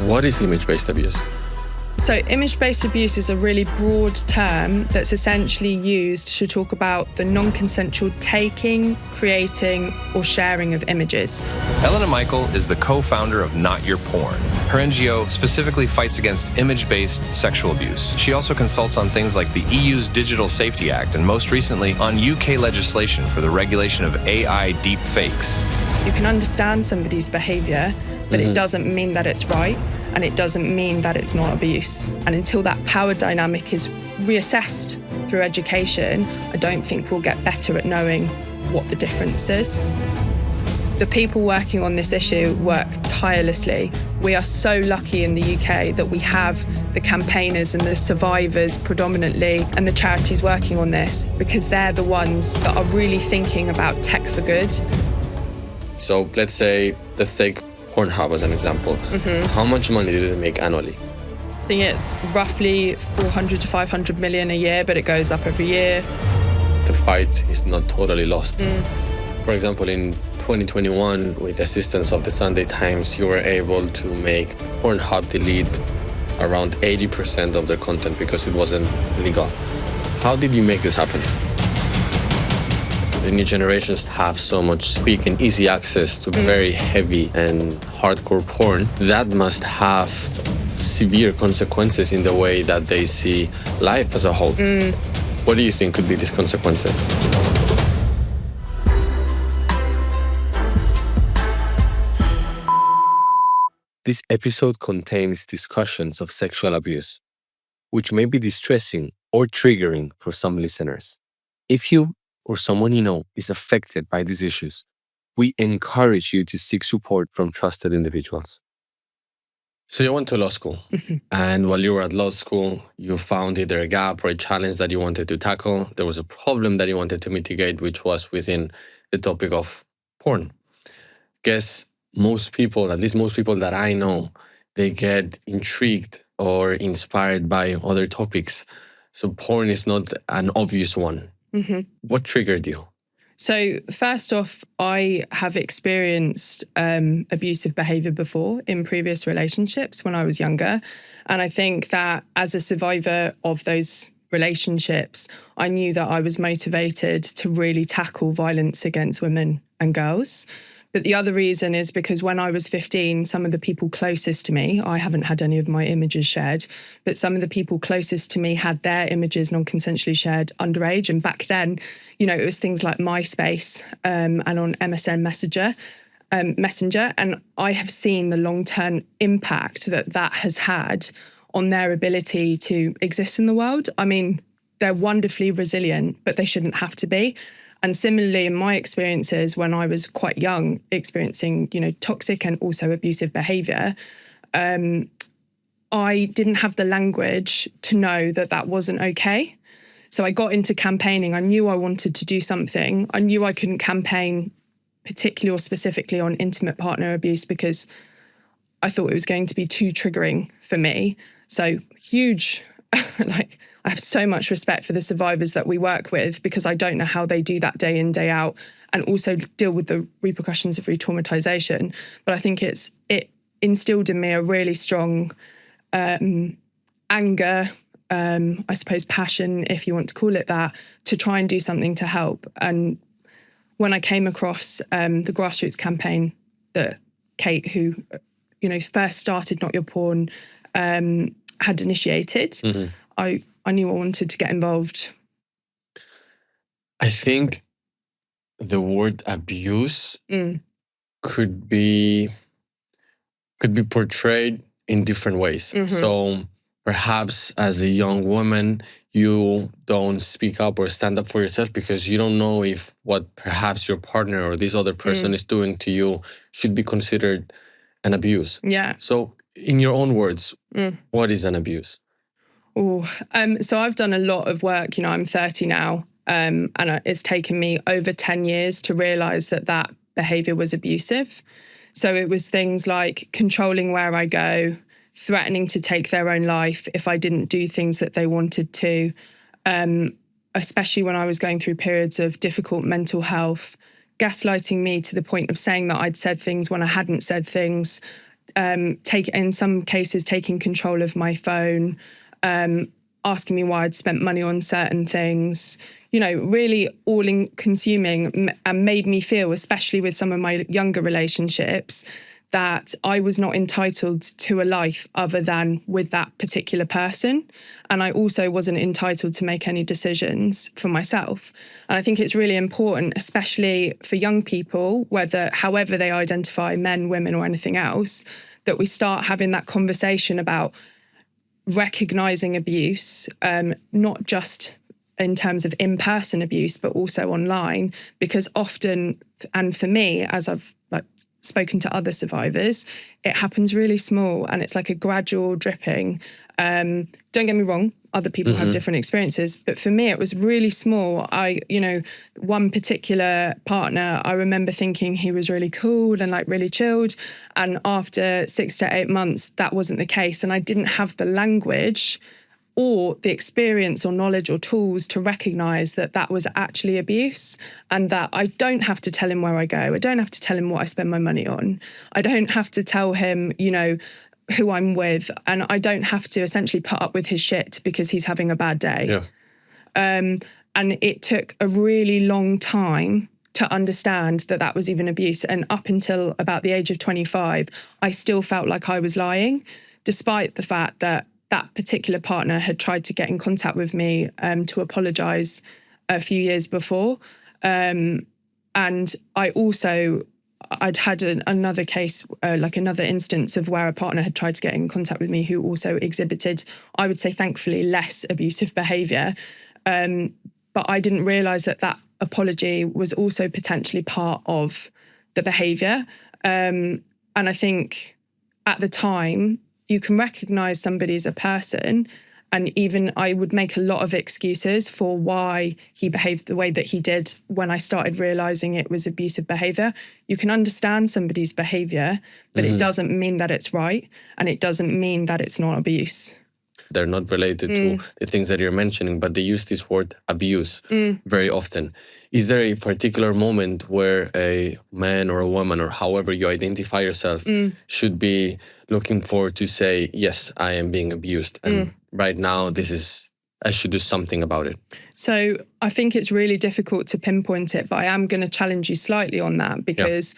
What is image-based abuse? So image-based abuse is a really broad term that's essentially used to talk about the non-consensual taking, creating, or sharing of images. Elena Michael is the co-founder of Not Your Porn. Her NGO specifically fights against image-based sexual abuse. She also consults on things like the EU's Digital Safety Act and most recently on UK legislation for the regulation of AI deep fakes. You can understand somebody's behaviour, but it doesn't mean that it's right, and it doesn't mean that it's not abuse. And until that power dynamic is reassessed through education, I don't think we'll get better at knowing what the difference is. The people working on this issue work tirelessly. We are so lucky in the UK that we have the campaigners and the survivors predominantly and the charities working on this, because they're the ones that are really thinking about tech for good. So let's take Pornhub as an example. How much money do they make annually? I think it's roughly 400 to 500 million a year, but it goes up every year. The fight is not totally lost. For example, in 2021, with the assistance of the Sunday Times, you were able to make Pornhub delete around 80% of their content because it wasn't legal. How did you make this happen? The new generations have so much quick and easy access to very heavy and hardcore porn. That must have severe consequences in the way that they see life as a whole. What do you think could be these consequences? This episode contains discussions of sexual abuse, which may be distressing or triggering for some listeners. If you or someone you know is affected by these issues, we encourage you to seek support from trusted individuals. So you went to law school, and while you were at law school, you found either a gap or a challenge that you wanted to tackle. There was a problem that you wanted to mitigate, which was within the topic of porn. Guess most people, at least most people that I know, they get intrigued or inspired by other topics. So porn is not an obvious one. What triggered you? So first off, I have experienced abusive behaviour before in previous relationships when I was younger. And I think that as a survivor of those relationships, I knew that I was motivated to really tackle violence against women and girls. But the other reason is because when I was 15, some of the people closest to me, I haven't had any of my images shared, but some of the people closest to me had their images non-consensually shared underage. And back then, you know, it was things like MySpace and on MSN Messenger. And I have seen the long-term impact that that has had on their ability to exist in the world. I mean, they're wonderfully resilient, but they shouldn't have to be. And similarly, in my experiences, when I was quite young, experiencing, you know, toxic and also abusive behaviour, I didn't have the language to know that that wasn't okay. So I got into campaigning. I knew I wanted to do something. I knew I couldn't campaign particularly or specifically on intimate partner abuse because I thought it was going to be too triggering for me. So huge, like, I have so much respect for the survivors that we work with because I don't know how they do that day in, day out, and also deal with the repercussions of re-traumatization. But I think it instilled in me a really strong anger, I suppose passion, if you want to call it that, to try and do something to help. And when I came across the grassroots campaign that Kate, who, you know, first started Not Your Porn, had initiated, I knew I wanted to get involved. I think the word abuse could be portrayed in different ways. So perhaps as a young woman, you don't speak up or stand up for yourself because you don't know if what perhaps your partner or this other person is doing to you should be considered an abuse. Yeah. So in your own words, what is an abuse? So I've done a lot of work. You know, I'm 30 now, and it's taken me over 10 years to realise that that behaviour was abusive. So it was things like controlling where I go, threatening to take their own life if I didn't do things that they wanted to, especially when I was going through periods of difficult mental health, gaslighting me to the point of saying that I'd said things when I hadn't said things, in some cases taking control of my phone, asking me why I'd spent money on certain things, really all-consuming, and made me feel, especially with some of my younger relationships, that I was not entitled to a life other than with that particular person. And I also wasn't entitled to make any decisions for myself. And I think it's really important, especially for young people, however they identify, men, women, or anything else, that we start having that conversation about recognizing abuse, not just in terms of in-person abuse, but also online, because often, and for me, as I've spoken to other survivors, it happens really small and it's like a gradual dripping. Don't get me wrong, other people have different experiences, but for me it was really small. One particular partner, I remember thinking he was really cool and really chilled, and after 6 to 8 months that wasn't the case, and I didn't have the language or the experience or knowledge or tools to recognise that was actually abuse, and that I don't have to tell him where I go. I don't have to tell him what I spend my money on. I don't have to tell him, who I'm with, and I don't have to essentially put up with his shit because he's having a bad day. Yeah. And it took a really long time to understand that was even abuse. And up until about the age of 25, I still felt like I was lying, despite the fact that particular partner had tried to get in contact with me to apologise a few years before. And I'd had another case, another instance of where a partner had tried to get in contact with me who also exhibited, I would say thankfully, less abusive behaviour. But I didn't realise that apology was also potentially part of the behaviour. And I think at the time, you can recognise somebody as a person, and even I would make a lot of excuses for why he behaved the way that he did when I started realising it was abusive behaviour. You can understand somebody's behaviour, but it doesn't mean that it's right, and it doesn't mean that it's not abuse. They're not related to the things that you're mentioning, but they use this word abuse very often. Is there a particular moment where a man or a woman, or however you identify yourself, should be looking forward to say, yes, I am being abused, and right now I should do something about it? So I think it's really difficult to pinpoint it, but I am going to challenge you slightly on that, because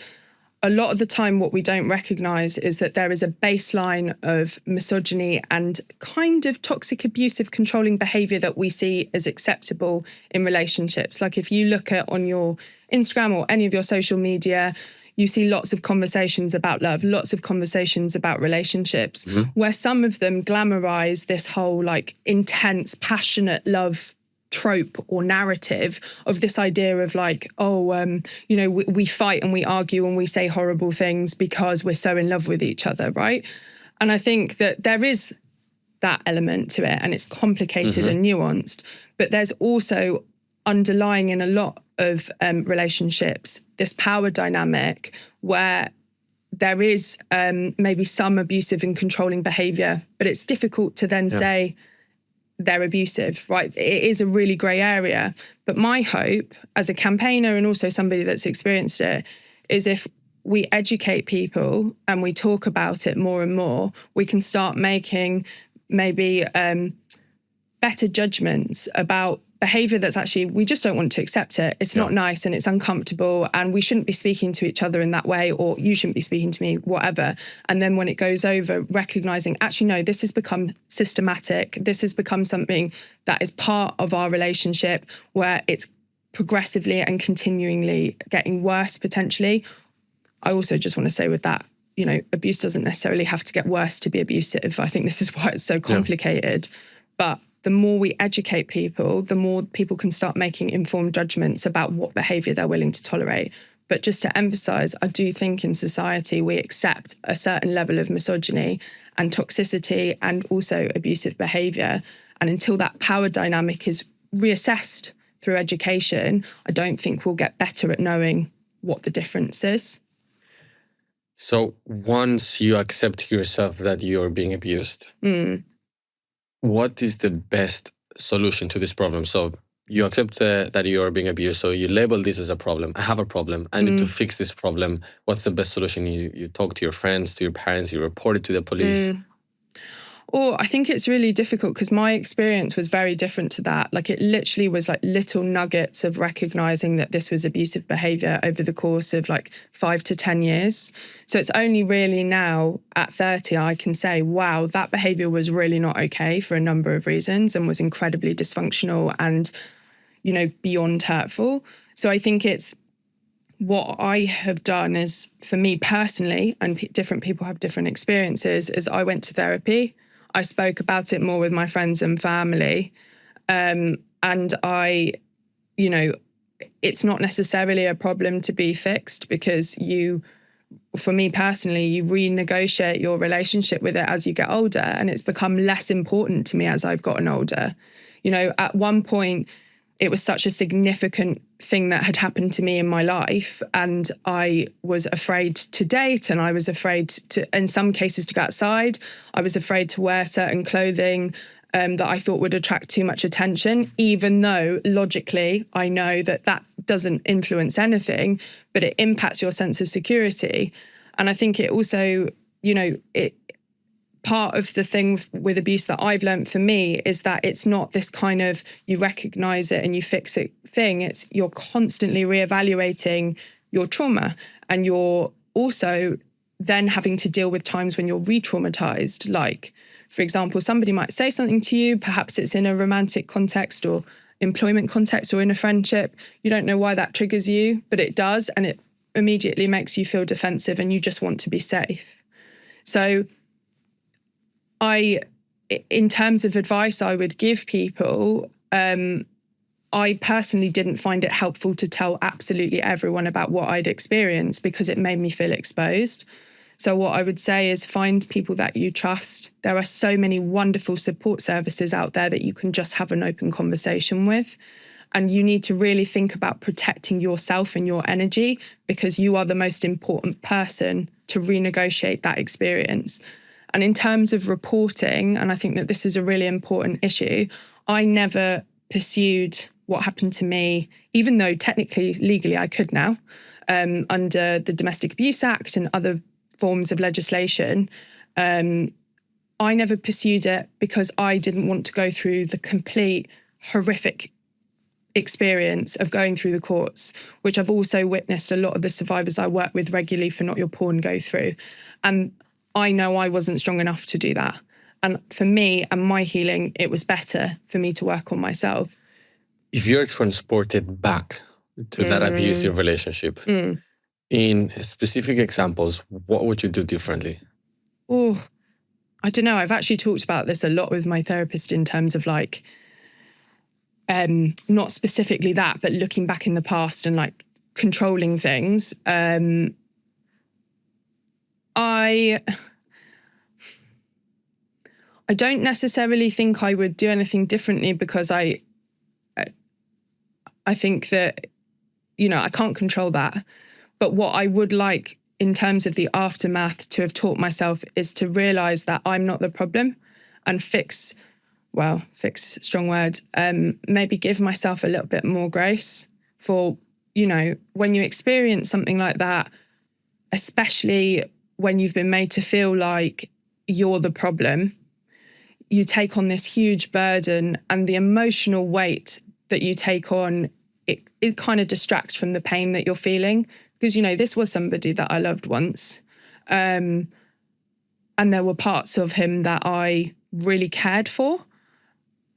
a lot of the time what we don't recognise is that there is a baseline of misogyny and kind of toxic, abusive, controlling behaviour that we see as acceptable in relationships. Like if you look at on your Instagram or any of your social media, you see lots of conversations about love, lots of conversations about relationships, where some of them glamorise this whole intense, passionate love trope or narrative of this idea of we fight and we argue and we say horrible things because we're so in love with each other, right? And I think that there is that element to it, and it's complicated and nuanced, but there's also underlying in a lot of relationships this power dynamic where there is maybe some abusive and controlling behaviour, but it's difficult to then say they're abusive, right? It is a really grey area. But my hope as a campaigner and also somebody that's experienced it is if we educate people and we talk about it more and more, we can start making maybe better judgments about behaviour that's actually, we just don't want to accept it. It's not nice and it's uncomfortable, and we shouldn't be speaking to each other in that way, or you shouldn't be speaking to me, whatever. And then when it goes over, recognising, actually, no, this has become systematic. This has become something that is part of our relationship where it's progressively and continually getting worse, potentially. I also just want to say with that, abuse doesn't necessarily have to get worse to be abusive. I think this is why it's so complicated. But the more we educate people, the more people can start making informed judgments about what behaviour they're willing to tolerate. But just to emphasise, I do think in society we accept a certain level of misogyny and toxicity and also abusive behaviour. And until that power dynamic is reassessed through education, I don't think we'll get better at knowing what the difference is. So once you accept yourself that you're being abused, what is the best solution to this problem? So You accept that you're being abused, so you label this as a problem. I have a problem. I need to fix this problem. What's the best solution? You talk to your friends, to your parents, you report it to the police. Or I think it's really difficult because my experience was very different to that. Like it literally was like little nuggets of recognizing that this was abusive behavior over the course of like 5 to 10 years. So it's only really now at 30 I can say, wow, that behavior was really not okay for a number of reasons and was incredibly dysfunctional and, you know, beyond hurtful. So I think it's what I have done is, for me personally, and different people have different experiences, is I went to therapy. I spoke about it more with my friends and family. And I, you know, it's not necessarily a problem to be fixed because for me personally, you renegotiate your relationship with it as you get older. And it's become less important to me as I've gotten older. You know, at one point, it was such a significant thing that had happened to me in my life. And I was afraid to date, and I was afraid to, in some cases, to go outside. I was afraid to wear certain clothing that I thought would attract too much attention, even though logically I know that that doesn't influence anything, but it impacts your sense of security. And I think it also, you know, part of the thing with abuse that I've learned for me is that it's not this kind of you recognize it and you fix it thing. It's you're constantly reevaluating your trauma, and you're also then having to deal with times when you're re-traumatized. Like, for example, somebody might say something to you, perhaps it's in a romantic context or employment context or in a friendship. You don't know why that triggers you, but it does, and it immediately makes you feel defensive and you just want to be safe. So in terms of advice I would give people, I personally didn't find it helpful to tell absolutely everyone about what I'd experienced because it made me feel exposed. So what I would say is find people that you trust. There are so many wonderful support services out there that you can just have an open conversation with. And you need to really think about protecting yourself and your energy because you are the most important person to renegotiate that experience. And in terms of reporting, and I think that this is a really important issue, I never pursued what happened to me, even though technically, legally, I could now, under the Domestic Abuse Act and other forms of legislation. I never pursued it because I didn't want to go through the complete horrific experience of going through the courts, which I've also witnessed a lot of the survivors I work with regularly for Not Your Porn go through. And I know I wasn't strong enough to do that. And for me and my healing, it was better for me to work on myself. If you're transported back to that abusive relationship, in specific examples, what would you do differently? Oh, I don't know. I've actually talked about this a lot with my therapist in terms of like, not specifically that, but looking back in the past and like controlling things. I don't necessarily think I would do anything differently because I think that, you know, I can't control that. But what I would like in terms of the aftermath to have taught myself is to realise that I'm not the problem and fix, strong word, maybe give myself a little bit more grace for, you know, when you experience something like that, especially when you've been made to feel like you're the problem, you take on this huge burden, and the emotional weight that you take on, it kind of distracts from the pain that you're feeling. Because, you know, this was somebody that I loved once. And there were parts of him that I really cared for.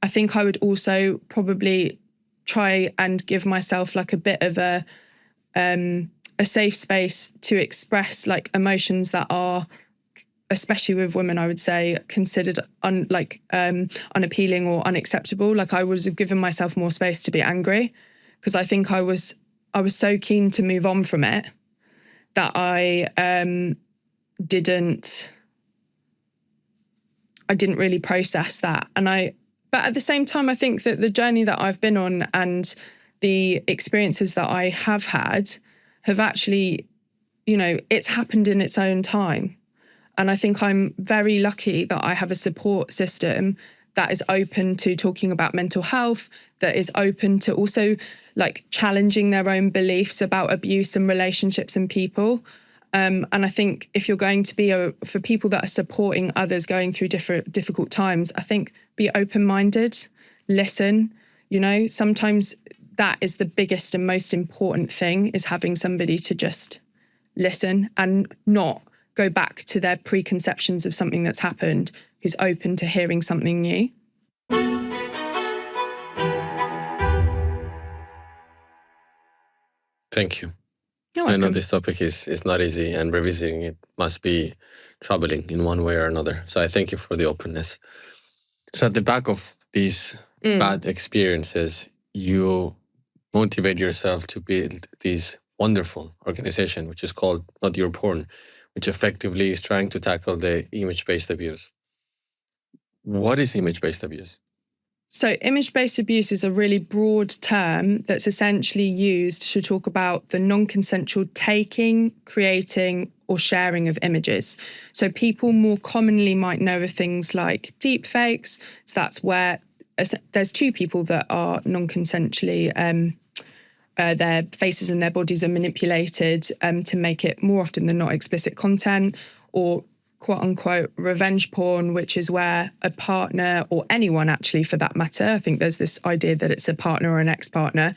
I think I would also probably try and give myself like a bit of a safe space to express like emotions that are, especially with women, I would say, considered unappealing or unacceptable. Like I was giving myself more space to be angry because I think I was so keen to move on from it that I didn't really process that. But at the same time, I think that the journey that I've been on and the experiences that I have had have actually, you know, it's happened in its own time. And I think I'm very lucky that I have a support system that is open to talking about mental health, that is open to also like challenging their own beliefs about abuse and relationships and people. And I think if you're going to be for people that are supporting others going through difficult times, I think be open-minded, listen. Sometimes that is the biggest and most important thing, is having somebody to just listen and not go back to their preconceptions of something that's happened, who's open to hearing something new. Thank you. You're I know welcome. this topic is not easy, and revisiting it must be troubling in one way or another. So I thank you for the openness. So at the back of these bad experiences, you motivate yourself to build this wonderful organization, which is called Not Your Porn, which effectively is trying to tackle the image-based abuse. What is image-based abuse? So image-based abuse is a really broad term that's essentially used to talk about the non-consensual taking, creating, or sharing of images. So people more commonly might know of things like deep fakes. So that's where there's two people that are non-consensually, their faces and their bodies are manipulated to make it more often than not explicit content, or quote unquote revenge porn, which is where a partner, or anyone actually for that matter, I think there's this idea that it's a partner or an ex-partner,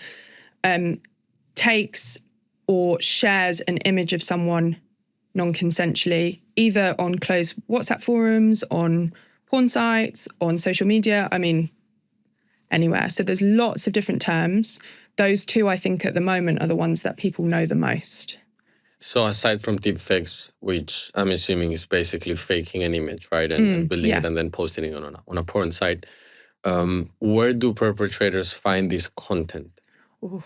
takes or shares an image of someone non-consensually, either on closed WhatsApp forums, on porn sites, on social media, anywhere. So there's lots of different terms. Those two, I think, at the moment are the ones that people know the most. So aside from deepfakes, which I'm assuming is basically faking an image, right, and building it and then posting it on a porn site, where do perpetrators find this content? Ooh,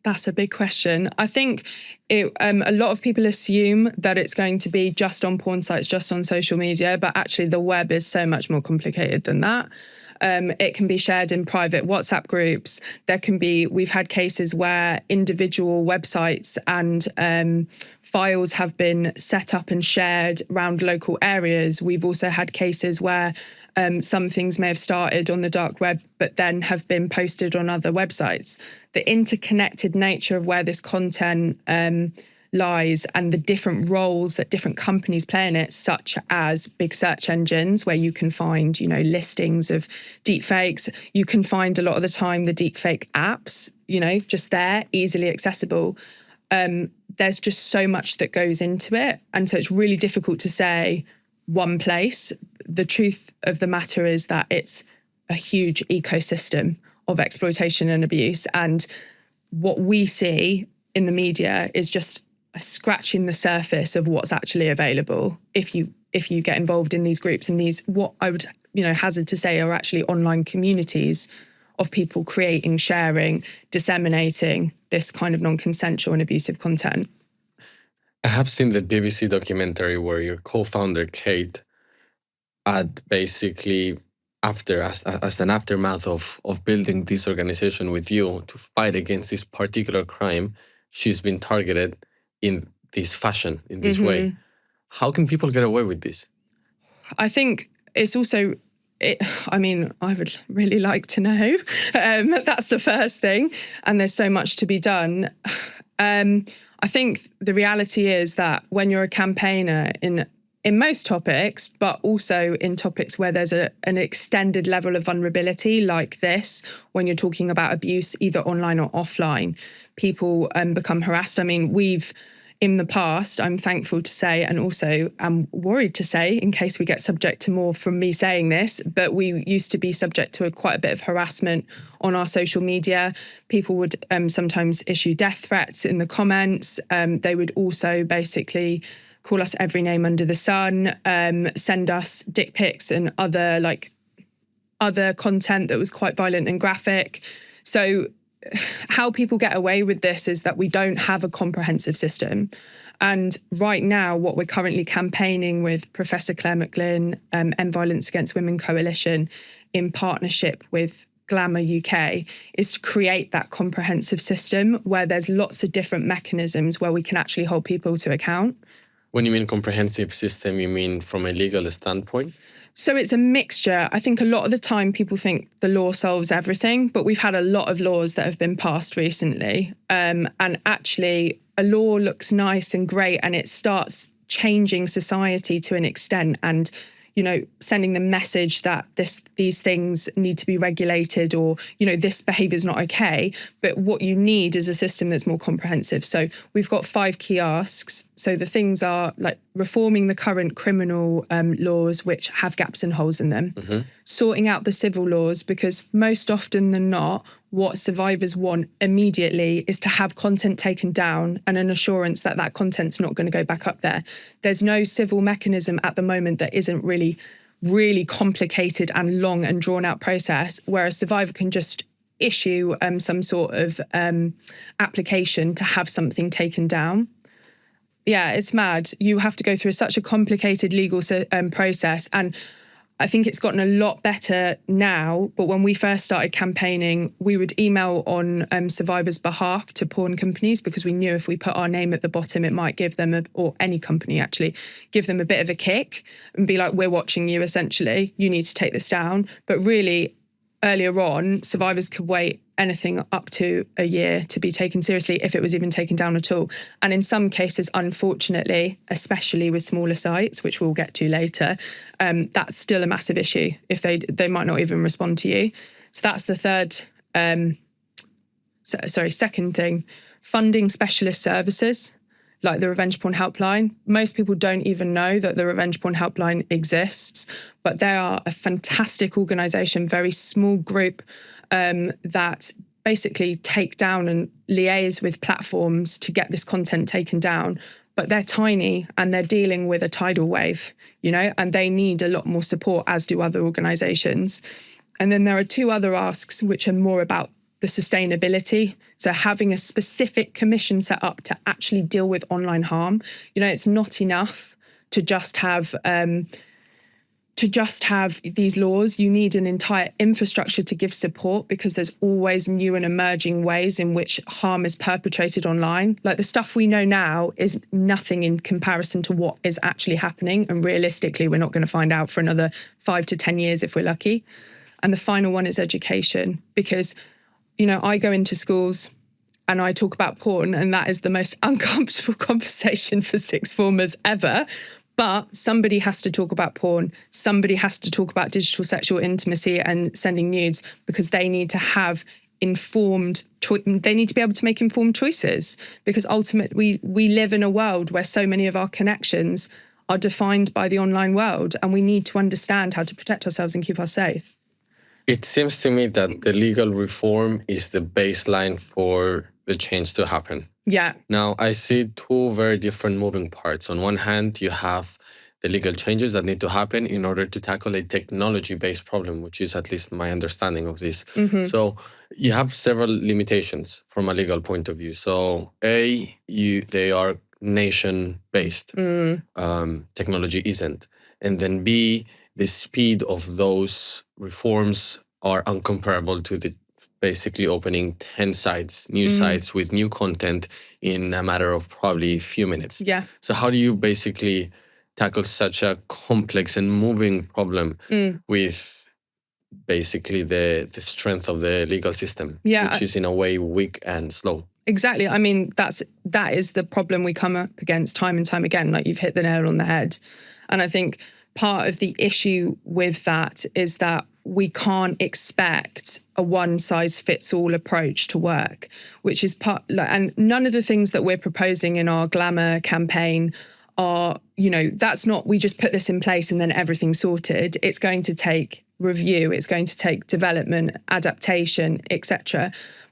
that's a big question. I think a lot of people assume that it's going to be just on porn sites, just on social media, but actually the web is so much more complicated than that. It can be shared in private WhatsApp groups. We've had cases where individual websites and files have been set up and shared around local areas. We've also had cases where some things may have started on the dark web, but then have been posted on other websites. The interconnected nature of where this content lies and the different roles that different companies play in it, such as big search engines where you can find, listings of deepfakes. You can find a lot of the time the deepfake apps, just there, easily accessible. There's just so much that goes into it. And so it's really difficult to say one place. The truth of the matter is that it's a huge ecosystem of exploitation and abuse. And what we see in the media is just scratching the surface of what's actually available if you get involved in these groups and these, what I would hazard to say are actually online communities of people creating, sharing, disseminating this kind of non-consensual and abusive content. I have seen the BBC documentary where your co-founder Kate had basically as an aftermath of building this organization with you to fight against this particular crime, she's been targeted in this fashion, in this way. How can people get away with this? I think it's also, I would really like to know. That's the first thing. And there's so much to be done. I think the reality is that when you're a campaigner in most topics, but also in topics where there's an extended level of vulnerability like this, when you're talking about abuse, either online or offline, people become harassed. We've, in the past, I'm thankful to say, and also I'm worried to say, in case we get subject to more from me saying this, but we used to be subject to quite a bit of harassment on our social media. People would sometimes issue death threats in the comments. They would also basically call us every name under the sun, send us dick pics and other content that was quite violent and graphic. So how people get away with this is that we don't have a comprehensive system. And right now, what we're currently campaigning with Professor Claire McGlynn, End Violence Against Women Coalition, in partnership with Glamour UK, is to create that comprehensive system where there's lots of different mechanisms where we can actually hold people to account. When you mean comprehensive system, you mean from a legal standpoint? So it's a mixture. I think a lot of the time people think the law solves everything, but we've had a lot of laws that have been passed recently. And actually, a law looks nice and great, and it starts changing society to an extent, and sending the message that these things need to be regulated, or this behaviour is not okay. But what you need is a system that's more comprehensive. So we've got 5 key asks. So the things are like reforming the current criminal laws, which have gaps and holes in them, sorting out the civil laws, because most often than not, what survivors want immediately is to have content taken down and an assurance that that content's not going to go back up there. There's no civil mechanism at the moment that isn't really, really complicated and long and drawn out process, where a survivor can just issue some sort of application to have something taken down. Yeah, it's mad. You have to go through such a complicated legal process, and I think it's gotten a lot better now, but when we first started campaigning, we would email on survivors' behalf to porn companies, because we knew if we put our name at the bottom, it might give them, or any company actually, give them a bit of a kick and be like, we're watching you, essentially. You need to take this down. But really, earlier on, survivors could wait anything up to a year to be taken seriously, if it was even taken down at all. And in some cases, unfortunately, especially with smaller sites, which we'll get to later, that's still a massive issue. If they might not even respond to you. So that's the second thing. Funding specialist services like the Revenge Porn Helpline. Most people don't even know that the Revenge Porn Helpline exists, but they are a fantastic organisation, very small group that basically take down and liaise with platforms to get this content taken down. But they're tiny and they're dealing with a tidal wave, and they need a lot more support, as do other organisations. And then there are 2 other asks, which are more about the sustainability. So having a specific commission set up to actually deal with online harm. It's not enough to just have these laws. You need an entire infrastructure to give support, because there's always new and emerging ways in which harm is perpetrated online. Like, the stuff we know now is nothing in comparison to what is actually happening. And realistically, we're not going to find out for another 5 to 10 years if we're lucky. And the final one is education, because I go into schools and I talk about porn, and that is the most uncomfortable conversation for sixth formers ever. But somebody has to talk about porn. Somebody has to talk about digital sexual intimacy and sending nudes, because they need to have they need to be able to make informed choices, because ultimately we live in a world where so many of our connections are defined by the online world, and we need to understand how to protect ourselves and keep us safe. It seems to me that the legal reform is the baseline for the change to happen. Yeah. Now, I see 2 very different moving parts. On one hand, you have the legal changes that need to happen in order to tackle a technology-based problem, which is at least my understanding of this. So you have several limitations from a legal point of view. So they are nation-based. Technology isn't. And then B, the speed of those reforms are uncomparable to the basically opening 10 sites, new sites with new content in a matter of probably a few minutes. Yeah. So how do you basically tackle such a complex and moving problem with basically the strength of the legal system, which is in a way weak and slow? Exactly. I mean, that is the problem we come up against time and time again. Like, you've hit the nail on the head. And I think part of the issue with that is that we can't expect a one-size-fits-all approach to work, which is and none of the things that we're proposing in our Glamour campaign are, that's not, we just put this in place and then everything's sorted. It's going to take review, it's going to take development, adaptation, etc.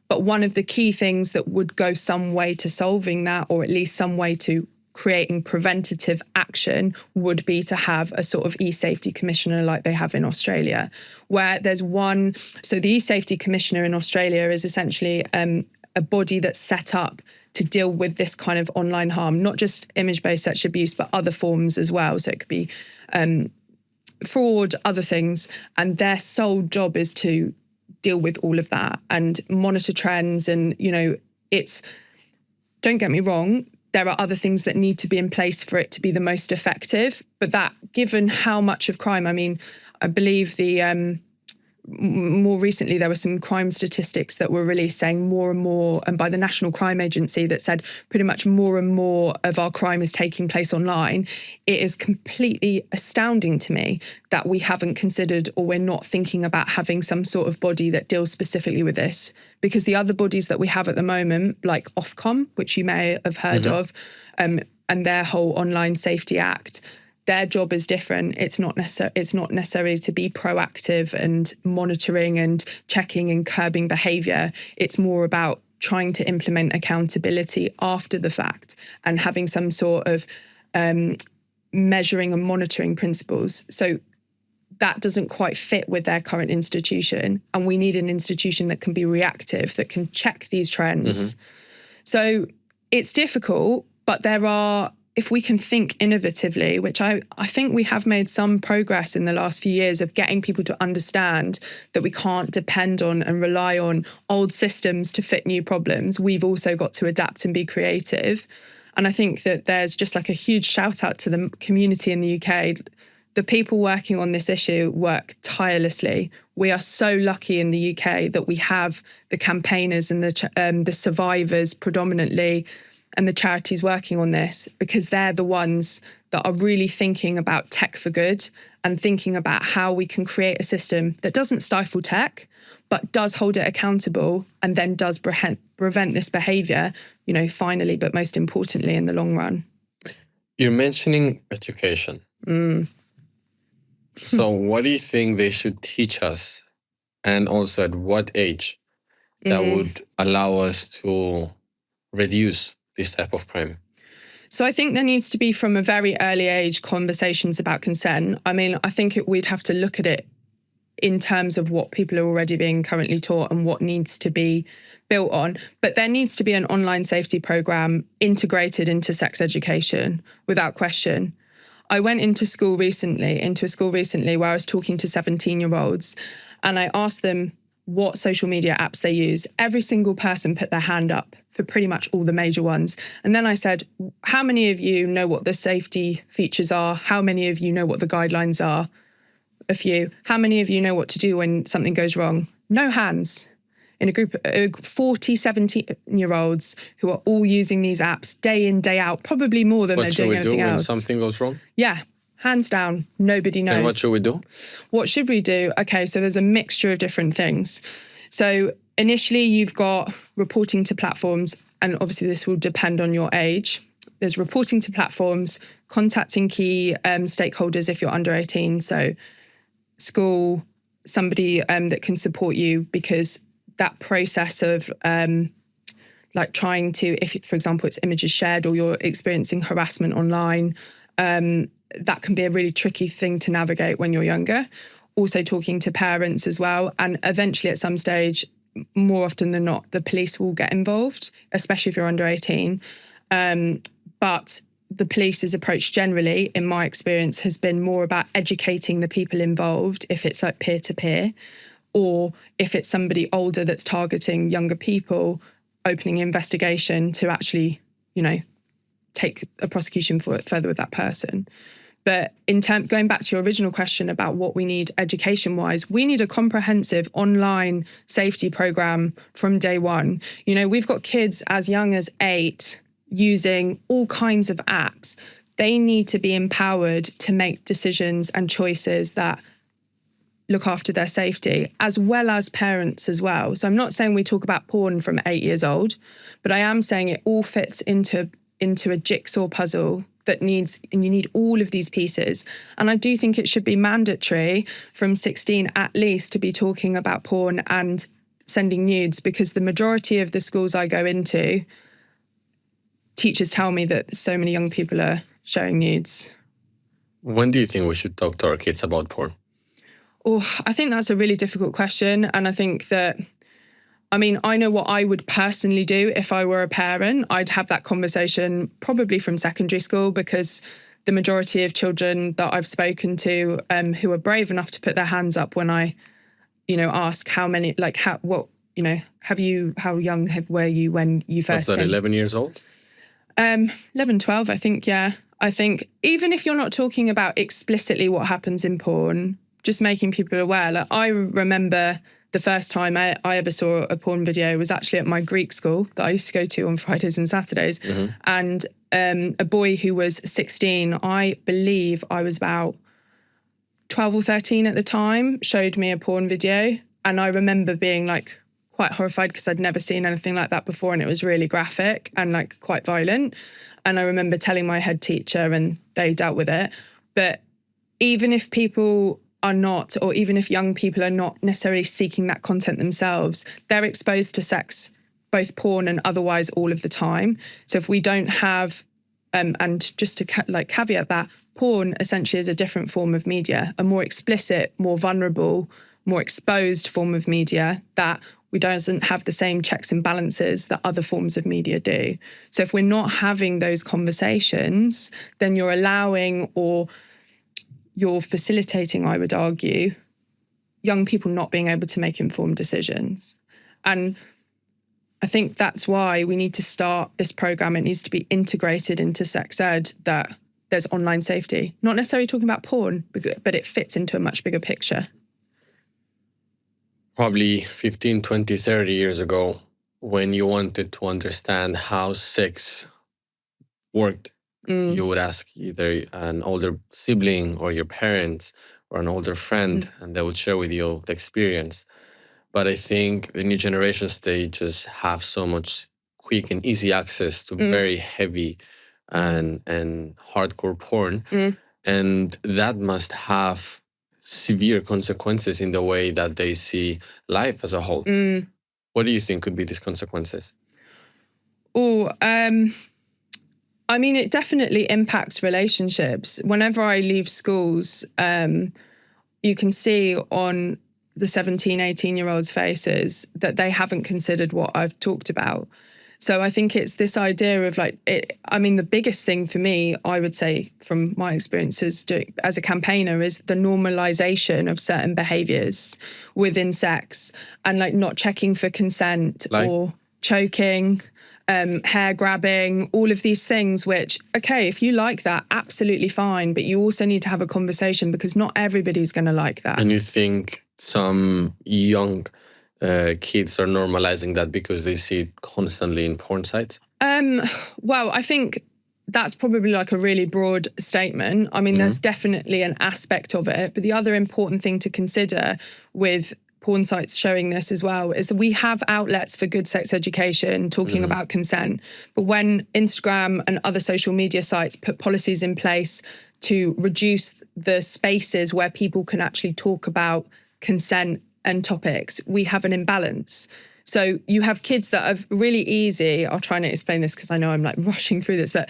But one of the key things that would go some way to solving that, or at least some way to creating preventative action, would be to have a sort of e-safety commissioner like they have in Australia, where there's one. So the e-safety commissioner in Australia is essentially a body that's set up to deal with this kind of online harm, not just image-based sexual abuse, but other forms as well. So it could be fraud, other things. And their sole job is to deal with all of that and monitor trends. And, it's, don't get me wrong, there are other things that need to be in place for it to be the most effective. But that, given how much of crime, I mean, I believe more recently there were some crime statistics that were released saying more and more, and by the National Crime Agency, that said pretty much more and more of our crime is taking place online. It is completely astounding to me that we haven't considered, or we're not thinking about having some sort of body that deals specifically with this. Because the other bodies that we have at the moment, like Ofcom, which you may have heard of, and their whole Online Safety Act, their job is different. It's not necessarily to be proactive and monitoring and checking and curbing behaviour. It's more about trying to implement accountability after the fact and having some sort of measuring and monitoring principles. So that doesn't quite fit with their current institution. And we need an institution that can be reactive, that can check these trends. So it's difficult, but there are, if we can think innovatively, which I think we have made some progress in the last few years of getting people to understand that we can't depend on and rely on old systems to fit new problems. We've also got to adapt and be creative. And I think that there's just like a huge shout out to the community in the UK. The people working on this issue work tirelessly. We are so lucky in the UK that we have the campaigners and the survivors predominantly, and the charities working on this, because they're the ones that are really thinking about tech for good and thinking about how we can create a system that doesn't stifle tech, but does hold it accountable and then does prevent this behaviour, finally, but most importantly, in the long run. You're mentioning education. So what do you think they should teach us? And also at what age that would allow us to reduce this type of crime? So I think there needs to be, from a very early age, conversations about consent. I mean, I think we'd have to look at it in terms of what people are already being currently taught and what needs to be built on. But there needs to be an online safety program integrated into sex education, without question. I went into a school recently where I was talking to 17-year-olds, and I asked them what social media apps they use. Every single person put their hand up for pretty much all the major ones. And then I said, how many of you know what the safety features are? How many of you know what the guidelines are? A few. How many of you know what to do when something goes wrong? No hands. In a group of 40, 17-year-olds who are all using these apps day in, day out, probably more than they're doing anything else. What should we do when something goes wrong? Yeah. Hands down, nobody knows. And what should we do? What should we do? Okay, so there's a mixture of different things. So initially you've got reporting to platforms, and obviously this will depend on your age. There's reporting to platforms, contacting key stakeholders if you're under 18, so school, somebody that can support you, because that process of like trying to, if for example it's images shared or you're experiencing harassment online, that can be a really tricky thing to navigate when you're younger. Also talking to parents as well. And eventually at some stage, more often than not, the police will get involved, especially if you're under 18. But the police's approach generally, in my experience, has been more about educating the people involved, if it's like peer-to-peer, or if it's somebody older that's targeting younger people, opening an investigation to actually, take a prosecution for it further with that person. But going back to your original question about what we need education-wise, we need a comprehensive online safety program from day one. We've got kids as young as 8 using all kinds of apps. They need to be empowered to make decisions and choices that look after their safety, as well as parents as well. So I'm not saying we talk about porn from 8 years old, but I am saying it all fits into a jigsaw puzzle that needs, and you need all of these pieces. And I do think it should be mandatory from 16 at least to be talking about porn and sending nudes, because the majority of the schools I go into, teachers tell me that so many young people are showing nudes. When do you think we should talk to our kids about porn? Oh, I think that's a really difficult question. And I think that, I know what I would personally do if I were a parent. I'd have that conversation probably from secondary school, because the majority of children that I've spoken to who are brave enough to put their hands up when I, ask how many, how young were you when you first What's that, came? 11 years old? 11, 12, I think, yeah. I think even if you're not talking about explicitly what happens in porn, just making people aware. Like, I remember the first time I ever saw a porn video was actually at my Greek school that I used to go to on Fridays and Saturdays. And a boy who was 16, I believe I was about 12 or 13 at the time, showed me a porn video. And I remember being like quite horrified because I'd never seen anything like that before, and it was really graphic and like quite violent. And I remember telling my head teacher and they dealt with it. But even if people are not, or even if young people are not necessarily seeking that content themselves, they're exposed to sex, both porn and otherwise, all of the time. So if we don't have, and just to caveat that, porn essentially is a different form of media, a more explicit, more vulnerable, more exposed form of media that we doesn't have the same checks and balances that other forms of media do. So if we're not having those conversations, then you're allowing, or you're facilitating, I would argue, young people not being able to make informed decisions. And I think that's why we need to start this program. It needs to be integrated into sex ed, that there's online safety. Not necessarily talking about porn, but it fits into a much bigger picture. Probably 15, 20, 30 years ago, when you wanted to understand how sex worked, you would ask either an older sibling or your parents or an older friend, and they would share with you the experience. But I think the new generations, they just have so much quick and easy access to very heavy and hardcore porn. And that must have severe consequences in the way that they see life as a whole. What do you think could be these consequences? I mean, it definitely impacts relationships. Whenever I leave schools, you can see on the 17, 18-year-olds' faces that they haven't considered what I've talked about. So I think it's this idea of the biggest thing for me, I would say from my experiences as a campaigner, is the normalization of certain behaviors within sex, and not checking for consent, or choking, hair grabbing, all of these things, which, okay, if you like that, absolutely fine. But you also need to have a conversation, because not everybody's going to like that. And you think some young kids are normalizing that because they see it constantly in porn sites? Well, I think that's probably a really broad statement. I mean, there's definitely an aspect of it. But the other important thing to consider with porn sites showing this as well is that we have outlets for good sex education talking about consent. But when Instagram and other social media sites put policies in place to reduce the spaces where people can actually talk about consent and topics, we have an imbalance. So you have kids that are really easy. I'll try and explain this because I know I'm rushing through this, but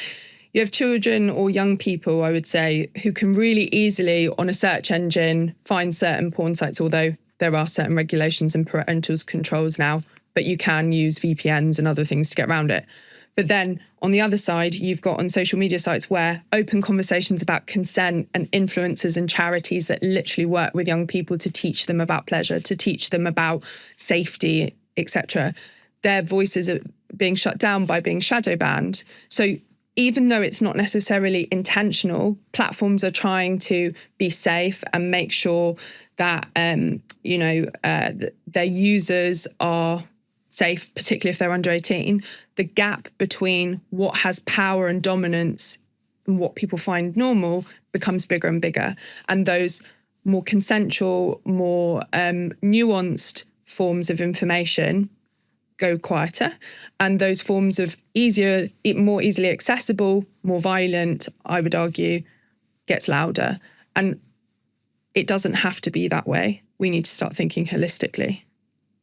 you have children or young people, I would say, who can really easily on a search engine find certain porn sites, although there are certain regulations and parental controls now, but you can use VPNs and other things to get around it. But then on the other side, you've got on social media sites where open conversations about consent and influencers and charities that literally work with young people to teach them about pleasure, to teach them about safety, etc. Their voices are being shut down by being shadow banned. So even though it's not necessarily intentional, platforms are trying to be safe and make sure that their users are safe, particularly if they're under 18, the gap between what has power and dominance and what people find normal becomes bigger and bigger. And those more consensual, more nuanced forms of information go quieter. And those forms of more easily accessible, more violent, I would argue, gets louder. And it doesn't have to be that way. We need to start thinking holistically.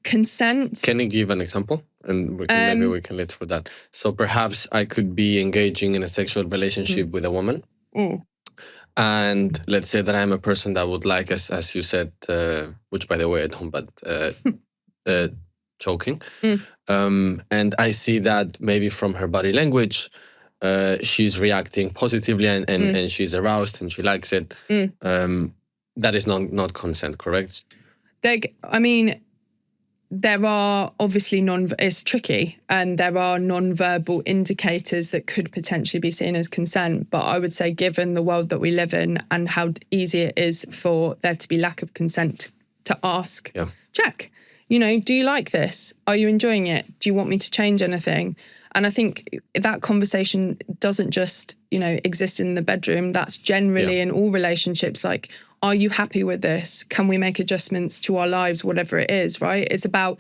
Consent. Can you give an example? And maybe we can lead for that. So perhaps I could be engaging in a sexual relationship with a woman. And let's say that I'm a person that would like, as you said, which by the way I don't, but choking. And I see that maybe from her body language, she's reacting positively and she's aroused and she likes it. That is not consent, correct? there are obviously it's tricky, and there are non-verbal indicators that could potentially be seen as consent. But I would say, given the world that we live in and how easy it is for there to be lack of consent, to ask, check, do you like this? Are you enjoying it? Do you want me to change anything? And I think that conversation doesn't just, exist in the bedroom. That's generally in all relationships. Like, are you happy with this? Can we make adjustments to our lives, whatever it is, right? It's about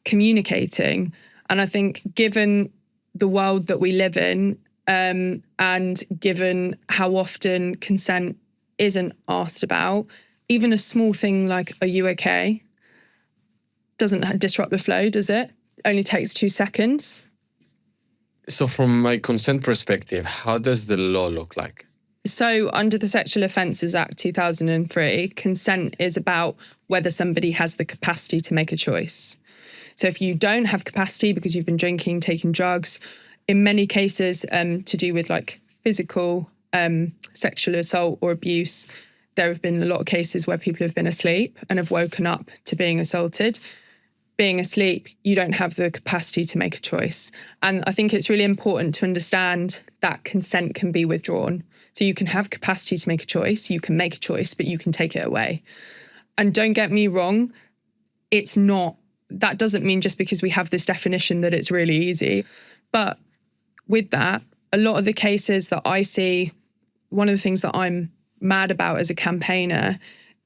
communicating. And I think given the world that we live in, and given how often consent isn't asked about, even a small thing like, are you okay? Doesn't disrupt the flow, does it? Only takes 2 seconds. So from my consent perspective, how does the law look like? So under the Sexual Offences Act 2003, consent is about whether somebody has the capacity to make a choice. So if you don't have capacity because you've been drinking, taking drugs, in many cases to do with like physical sexual assault or abuse, there have been a lot of cases where people have been asleep and have woken up to being assaulted. Being asleep, you don't have the capacity to make a choice. And I think it's really important to understand that consent can be withdrawn. So you can have capacity to make a choice, you can make a choice, but you can take it away. And don't get me wrong, that doesn't mean just because we have this definition that it's really easy. But with that, a lot of the cases that I see, one of the things that I'm mad about as a campaigner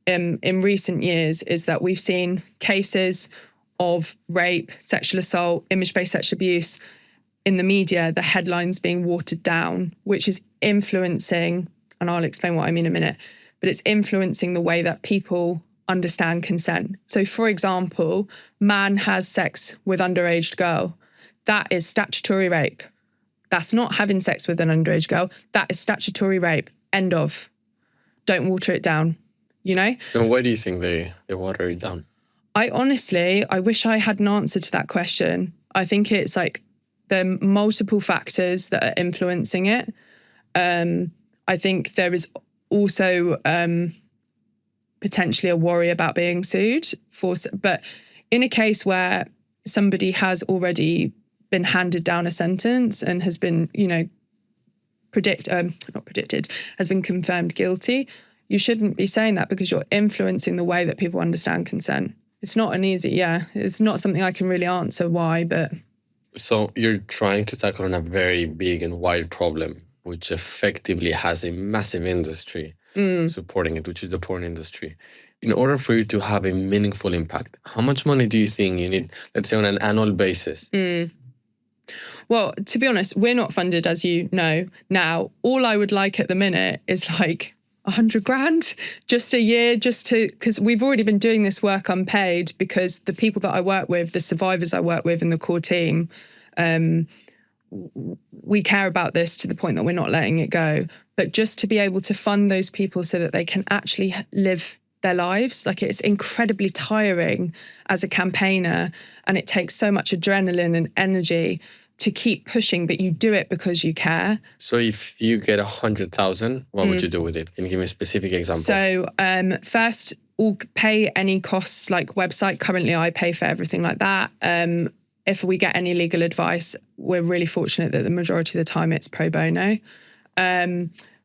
in recent years is that we've seen cases of rape, sexual assault, image-based sexual abuse in the media, the headlines being watered down, which is influencing, and I'll explain what I mean in a minute, but it's influencing the way that people understand consent. So for example, man has sex with underage girl. That is statutory rape. That's not having sex with an underage girl. That is statutory rape. End of. Don't water it down, And why do you think they water it down? I wish I had an answer to that question. I think it's like there are multiple factors that are influencing it. I think there is also potentially a worry about being sued but in a case where somebody has already been handed down a sentence and has been, has been confirmed guilty, you shouldn't be saying that because you're influencing the way that people understand consent. It's not it's not something I can really answer why, but... So you're trying to tackle on a very big and wide problem, which effectively has a massive industry supporting it, which is the porn industry. In order for you to have a meaningful impact, how much money do you think you need, let's say on an annual basis? Well, to be honest, we're not funded, as you know. Now, all I would like at the minute is like 100 grand just a year, because we've already been doing this work unpaid, because the people that I work with, the survivors I work with in the core team, we care about this to the point that we're not letting it go. But just to be able to fund those people so that they can actually live their lives, like it's incredibly tiring as a campaigner, and it takes so much adrenaline and energy to keep pushing, but you do it because you care. So if you get 100,000, what would you do with it? Can you give me specific examples? So first, we'll pay any costs like website. Currently, I pay for everything like that. If we get any legal advice, we're really fortunate that the majority of the time it's pro bono.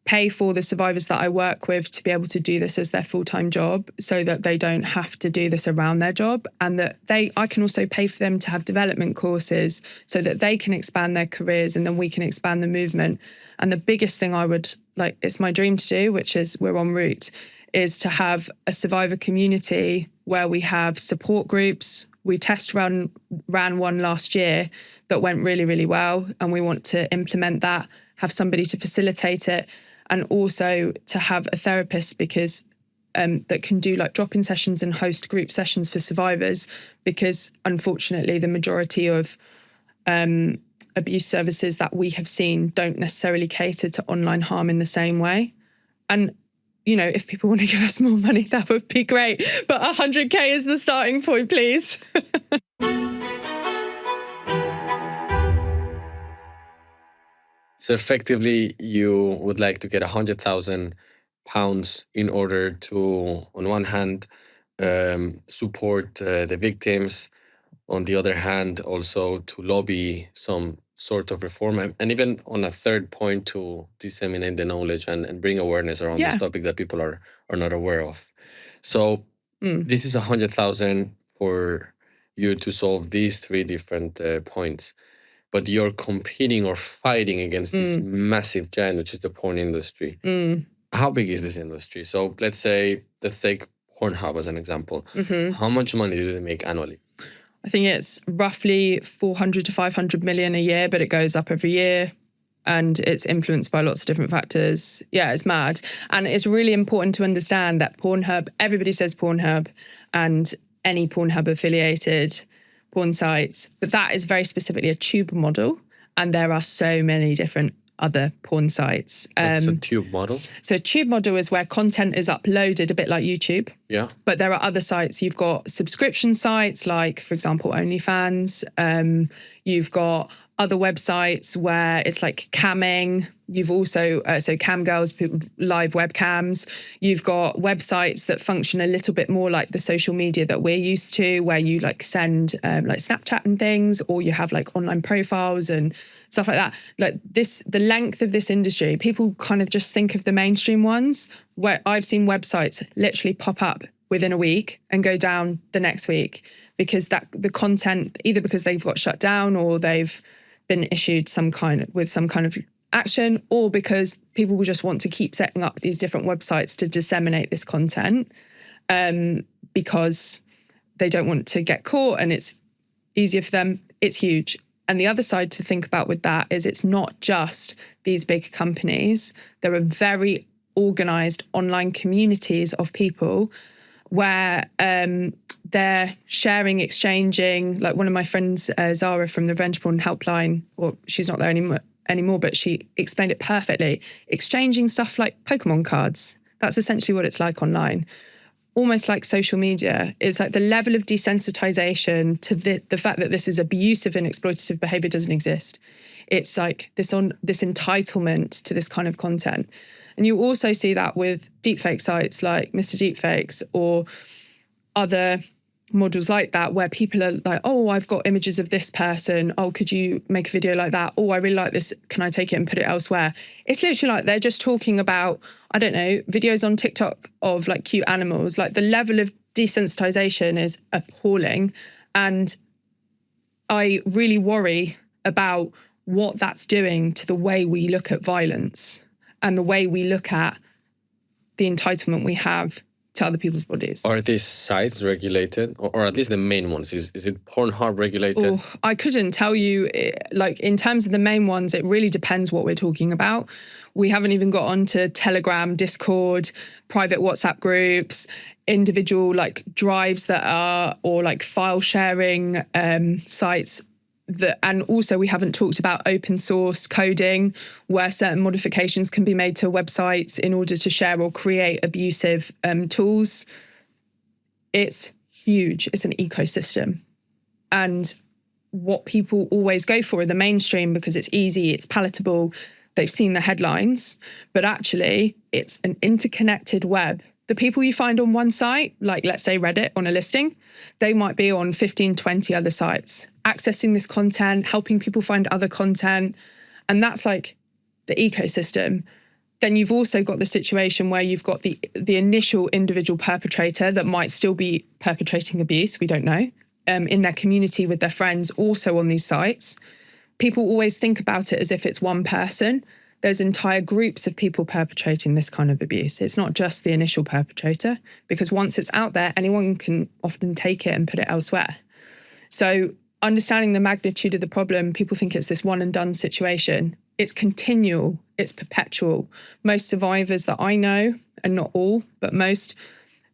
Pay for the survivors that I work with to be able to do this as their full-time job so that they don't have to do this around their job, and that I can also pay for them to have development courses so that they can expand their careers and then we can expand the movement. And the biggest thing I would like, it's my dream to do, which is we're en route, is to have a survivor community where we have support groups. We ran one last year that went really, really well, and we want to implement that, have somebody to facilitate it, and also to have a therapist because that can do like drop-in sessions and host group sessions for survivors, because unfortunately the majority of abuse services that we have seen don't necessarily cater to online harm in the same way. And if people want to give us more money, that would be great. But 100K is the starting point, please. So effectively, you would like to get £100,000 in order to, on one hand, support the victims, on the other hand, also to lobby some sort of reform, and even on a third point, to disseminate the knowledge and bring awareness around this topic that people are not aware of. So this is 100,000 for you to solve these three different points, but you're competing or fighting against this massive giant, which is the porn industry. How big is this industry? So let's take Pornhub as an example. How much money do they make annually? I think it's roughly 400 to 500 million a year, but it goes up every year and it's influenced by lots of different factors. Yeah, it's mad. And it's really important to understand that Pornhub, everybody says Pornhub and any Pornhub affiliated porn sites, but that is very specifically a tube model. And there are so many different other porn sites. What's a tube model? So a tube model is where content is uploaded a bit like YouTube. Yeah. But there are other sites. You've got subscription sites like, for example, OnlyFans. You've got other websites where it's like camming. You've also, so cam girls, live webcams. You've got websites that function a little bit more like the social media that we're used to, where you like send like Snapchat and things, or you have like online profiles and stuff like that. Like this, the length of this industry, people kind of just think of the mainstream ones, where I've seen websites literally pop up within a week and go down the next week because that the content, either because they've got shut down or they've been issued some kind of action, or because people will just want to keep setting up these different websites to disseminate this content because they don't want to get caught and it's easier for them. It's huge. And the other side to think about with that is it's not just these big companies. There are very organized online communities of people where they're sharing, exchanging. Like one of my friends, Zara from the Revenge Porn Helpline, or she's not there anymore, but she explained it perfectly. Exchanging stuff like Pokemon cards. That's essentially what it's like online. Almost like social media. It's like the level of desensitization to the fact that this is abusive and exploitative behavior doesn't exist. It's like this entitlement to this kind of content. And you also see that with deepfake sites like Mr. Deepfakes or other models like that, where people are like, oh, I've got images of this person. Oh, could you make a video like that? Oh, I really like this. Can I take it and put it elsewhere? It's literally like they're just talking about, I don't know, videos on TikTok of like cute animals. Like the level of desensitization is appalling. And I really worry about what that's doing to the way we look at violence and the way we look at the entitlement we have to other people's bodies. Are these sites regulated, or at least the main ones? Is it Pornhub regulated? Oh, I couldn't tell you. Like in terms of the main ones, it really depends what we're talking about. We haven't even got onto Telegram, Discord, private WhatsApp groups, individual like drives that are, or like file sharing sites. And also we haven't talked about open source coding, where certain modifications can be made to websites in order to share or create abusive tools. It's huge. It's an ecosystem. And what people always go for in the mainstream, because it's easy, it's palatable, they've seen the headlines, but actually it's an interconnected web. The people you find on one site, like let's say Reddit on a listing, they might be on 15, 20 other sites, accessing this content, helping people find other content. And that's like the ecosystem. Then you've also got the situation where you've got the initial individual perpetrator that might still be perpetrating abuse, we don't know, in their community with their friends, also on these sites. People always think about it as if it's one person. There's entire groups of people perpetrating this kind of abuse. It's not just the initial perpetrator, because once it's out there, anyone can often take it and put it elsewhere. So understanding the magnitude of the problem, people think it's this one and done situation. It's continual, it's perpetual. Most survivors that I know, and not all, but most,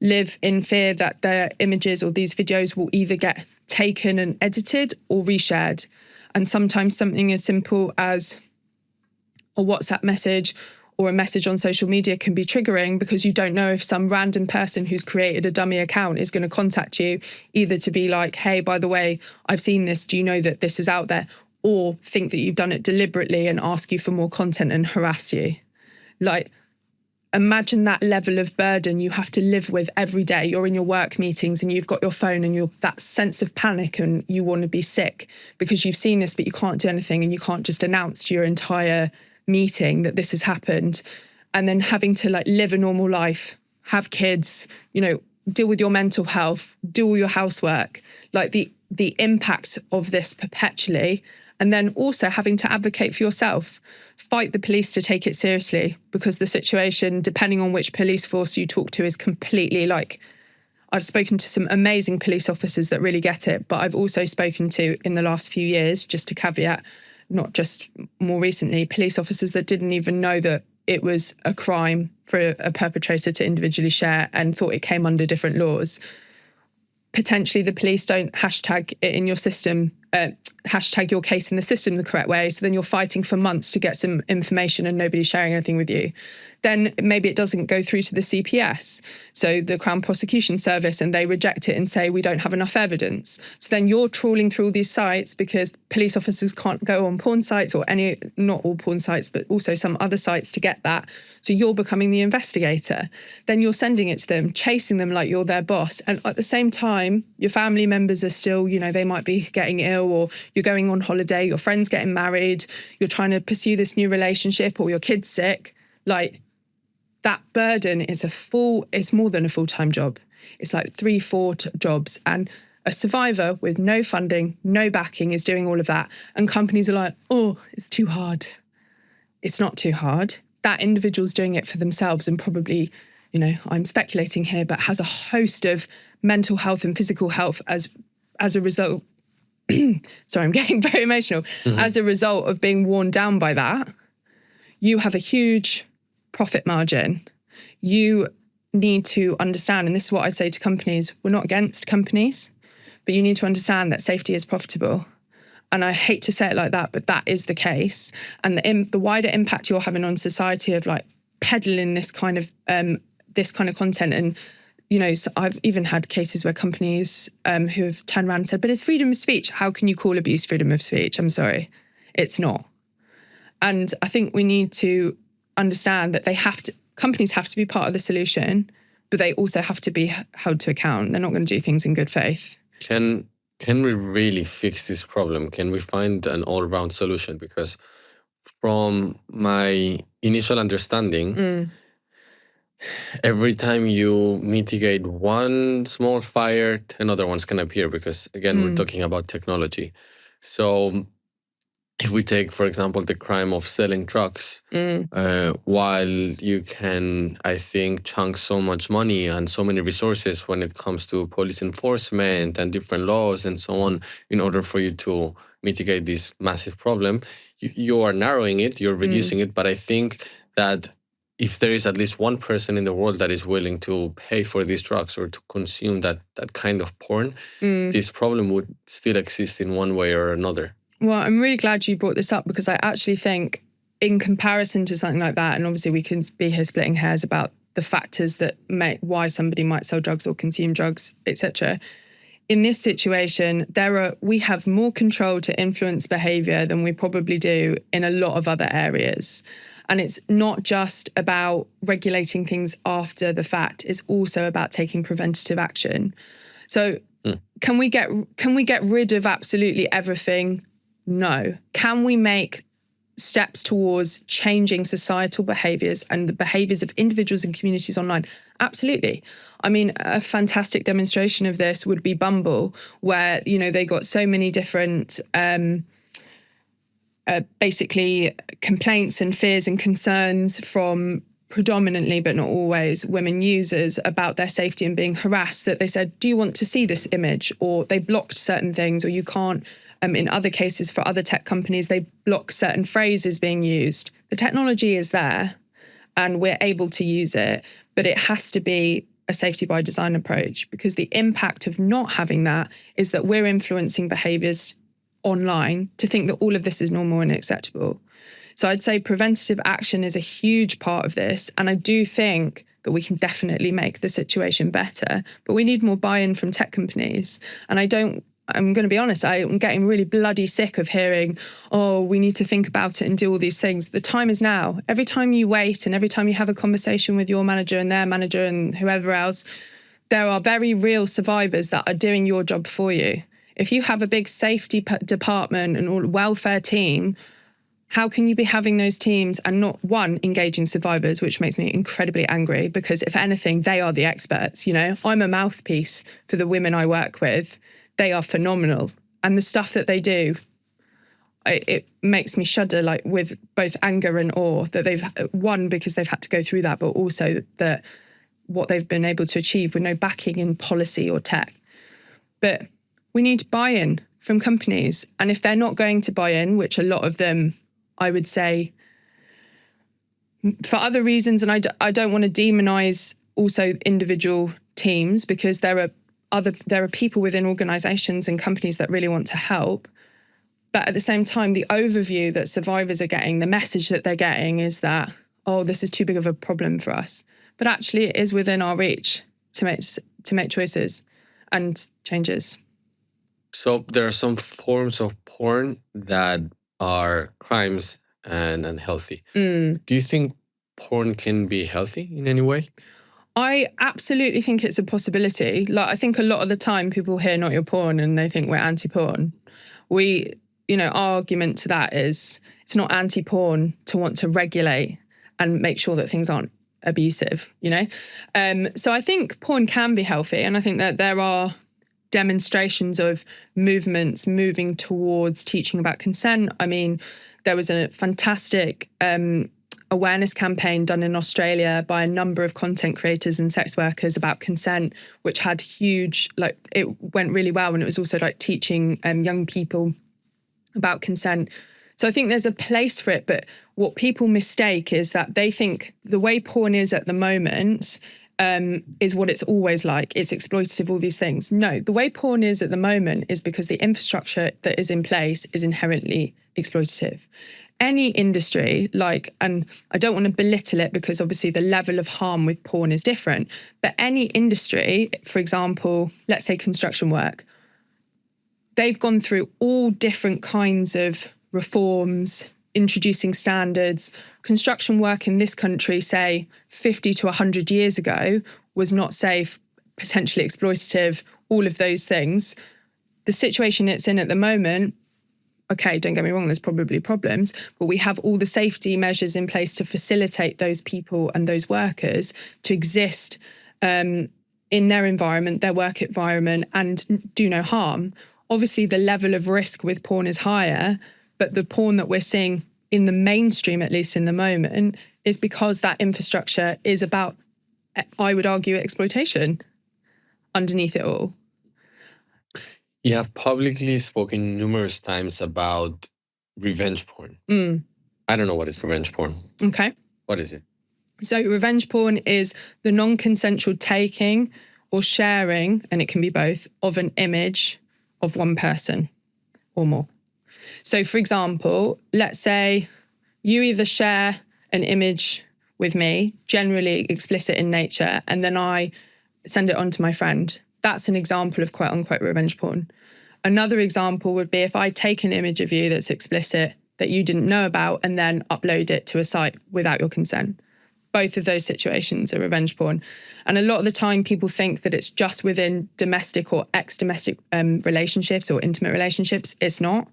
live in fear that their images or these videos will either get taken and edited or reshared. And sometimes something as simple as a WhatsApp message or a message on social media can be triggering, because you don't know if some random person who's created a dummy account is going to contact you, either to be like, hey, by the way, I've seen this, do you know that this is out there? Or think that you've done it deliberately and ask you for more content and harass you. Like, imagine that level of burden you have to live with every day. You're in your work meetings and you've got your phone and you're that sense of panic and you want to be sick because you've seen this, but you can't do anything and you can't just announce to your entire meeting that this has happened. And then having to like live a normal life, have kids, you know, deal with your mental health, do all your housework, like the impact of this perpetually. And then also having to advocate for yourself, fight the police to take it seriously, because the situation, depending on which police force you talk to, is completely like, I've spoken to some amazing police officers that really get it, but I've also spoken to, in the last few years, just to caveat, not just more recently, police officers that didn't even know that it was a crime for a perpetrator to individually share and thought it came under different laws. Potentially the police don't hashtag it in your system, hashtag your case in the system the correct way. So then you're fighting for months to get some information and nobody's sharing anything with you. Then maybe it doesn't go through to the CPS, so the Crown Prosecution Service, and they reject it and say we don't have enough evidence. So then you're trawling through all these sites because police officers can't go on porn sites or any, not all porn sites, but also some other sites to get that. So you're becoming the investigator. Then you're sending it to them, chasing them like you're their boss. And at the same time, your family members are still, you know, they might be getting ill, or you're going on holiday, your friend's getting married, you're trying to pursue this new relationship, or your kid's sick. Like, that burden is it's more than a full-time job. It's like 3-4 jobs. And a survivor with no funding, no backing is doing all of that. And companies are like, oh, it's too hard. It's not too hard. That individual's doing it for themselves and probably, you know, I'm speculating here, but has a host of mental health and physical health as a result. Sorry, I'm getting very emotional. Mm-hmm. As a result of being worn down by that, you have a huge profit margin. You need to understand, and this is what I say to companies, we're not against companies, but you need to understand that safety is profitable. And I hate to say it like that, but that is the case. And the wider impact you're having on society of like peddling this kind of content. And, you know, so I've even had cases where companies who have turned around and said, but it's freedom of speech. How can you call abuse freedom of speech? I'm sorry, it's not. And I think we need to understand that companies have to be part of the solution, but they also have to be held to account. They're not going to do things in good faith. Can we really fix this problem? Can we find an all-round solution? Because from my initial understanding, every time you mitigate one small fire, 10 other ones can appear, because again, we're talking about technology. So if we take, for example, the crime of selling drugs, while you can, I think, chunk so much money and so many resources when it comes to police enforcement and different laws and so on, in order for you to mitigate this massive problem, you are narrowing it, you're reducing it. But I think that if there is at least one person in the world that is willing to pay for these drugs or to consume that kind of porn, this problem would still exist in one way or another. Well, I'm really glad you brought this up, because I actually think in comparison to something like that, and obviously we can be here splitting hairs about the factors that why somebody might sell drugs or consume drugs, etc. In this situation, we have more control to influence behaviour than we probably do in a lot of other areas. And it's not just about regulating things after the fact, it's also about taking preventative action. So can we get rid of absolutely everything? No. Can we make steps towards changing societal behaviours and the behaviours of individuals and communities online? Absolutely. I mean, a fantastic demonstration of this would be Bumble, where, you know, they got so many different basically complaints and fears and concerns from predominantly, but not always, women users about their safety and being harassed, that they said, do you want to see this image? Or they blocked certain things, or you can't. In other cases, for other tech companies, they block certain phrases being used. The technology is there and we're able to use it, but it has to be a safety by design approach, because the impact of not having that is that we're influencing behaviours online to think that all of this is normal and acceptable. So I'd say preventative action is a huge part of this. And I do think that we can definitely make the situation better, but we need more buy-in from tech companies. And I'm going to be honest, I'm getting really bloody sick of hearing, oh, we need to think about it and do all these things. The time is now. Every time you wait and every time you have a conversation with your manager and their manager and whoever else, there are very real survivors that are doing your job for you. If you have a big safety department and all welfare team, how can you be having those teams and not, one, engaging survivors, which makes me incredibly angry because if anything, they are the experts, you know? I'm a mouthpiece for the women I work with. They are phenomenal. And the stuff that they do, it makes me shudder, like with both anger and awe that they've, one, because they've had to go through that, but also that what they've been able to achieve with no backing in policy or tech. But we need buy-in from companies. And if they're not going to buy in, which a lot of them, I would say, for other reasons, and I don't want to demonize also individual teams because there are people within organizations and companies that really want to help. But at the same time, the overview that survivors are getting, the message that they're getting is that, oh, this is too big of a problem for us. But actually it is within our reach to make choices and changes. So there are some forms of porn that are crimes and unhealthy. Do you think porn can be healthy in any way? I absolutely think it's a possibility. Like, I think a lot of the time people hear not your porn and they think we're anti-porn. Our argument to that is it's not anti-porn to want to regulate and make sure that things aren't abusive, you know? So I think porn can be healthy. And I think that there are demonstrations of movements moving towards teaching about consent. I mean, there was a fantastic awareness campaign done in Australia by a number of content creators and sex workers about consent, which had huge, it went really well. And it was also teaching young people about consent. So I think there's a place for it. But what people mistake is that they think the way porn is at the moment is what it's always like. It's exploitative, all these things. No, the way porn is at the moment is because the infrastructure that is in place is inherently exploitative. Any industry, and I don't want to belittle it because obviously the level of harm with porn is different, but any industry, for example, let's say construction work, they've gone through all different kinds of reforms, introducing standards. Construction work in this country, say 50 to 100 years ago, was not safe, potentially exploitative, all of those things. The situation it's in at the moment, okay, don't get me wrong, there's probably problems, but we have all the safety measures in place to facilitate those people and those workers to exist in their environment, their work environment, and do no harm. Obviously, the level of risk with porn is higher, but the porn that we're seeing in the mainstream, at least in the moment, is because that infrastructure is about, I would argue, exploitation underneath it all. You have publicly spoken numerous times about revenge porn. I don't know what is revenge porn. Okay. What is it? So revenge porn is the non-consensual taking or sharing, and it can be both, of an image of one person or more. So, for example, let's say you either share an image with me, generally explicit in nature, and then I send it on to my friend. That's an example of quote unquote revenge porn. Another example would be if I take an image of you that's explicit that you didn't know about and then upload it to a site without your consent. Both of those situations are revenge porn. And a lot of the time people think that it's just within domestic or ex-domestic relationships or intimate relationships. It's not.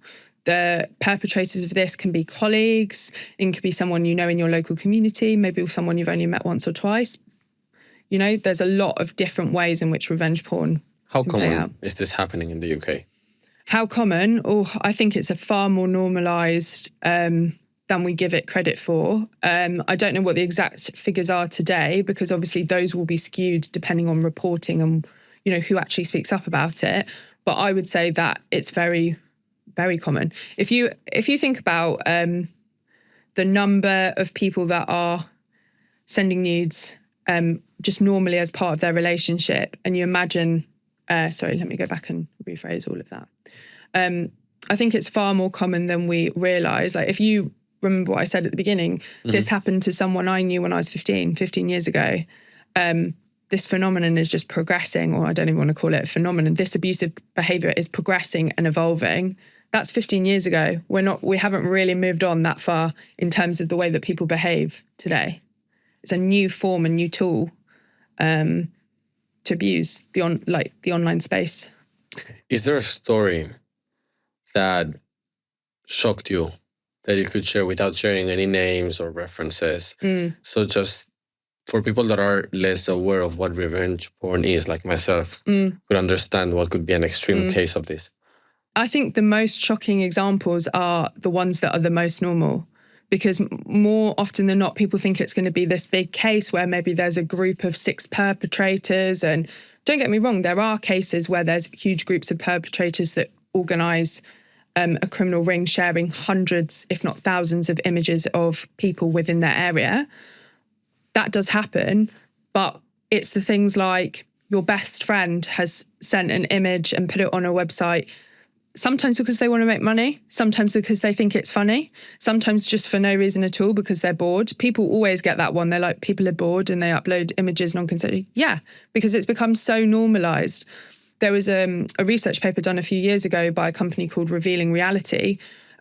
The perpetrators of this can be colleagues, it could be someone you know in your local community, maybe someone you've only met once or twice. You know, there's a lot of different ways in which revenge porn How can play out. common is this happening in the UK? How common? Oh, I think it's a far more normalised than we give it credit for. I don't know what the exact figures are today because obviously those will be skewed depending on reporting and, you know, who actually speaks up about it. But I would say that it's very, very common. If you think about the number of people that are sending nudes just normally as part of their relationship, and you imagine, sorry, let me go back and rephrase all of that. I think it's far more common than we realise. Like if you remember what I said at the beginning, this happened to someone I knew when I was 15 years ago. this phenomenon is just progressing, or I don't even want to call it a phenomenon. This abusive behavior is progressing and evolving. That's 15 years ago. We haven't really moved on that far in terms of the way that people behave today. It's a new form, a new tool to abuse the online space. Is there a story that shocked you that you could share without sharing any names or references? So just for people that are less aware of what revenge porn is, like myself, could understand what could be an extreme case of this. I think the most shocking examples are the ones that are the most normal, because more often than not, people think it's going to be this big case where maybe there's a group of 6 perpetrators. And don't get me wrong, there are cases where there's huge groups of perpetrators that organise a criminal ring sharing hundreds, if not thousands, of images of people within their area. That does happen, but it's the things like your best friend has sent an image and put it on a website, sometimes because they want to make money, sometimes because they think it's funny, sometimes just for no reason at all because they're bored. People always get that one. They're like, people are bored and they upload images non-consensually. Yeah, because it's become so normalised. There was a research paper done a few years ago by a company called Revealing Reality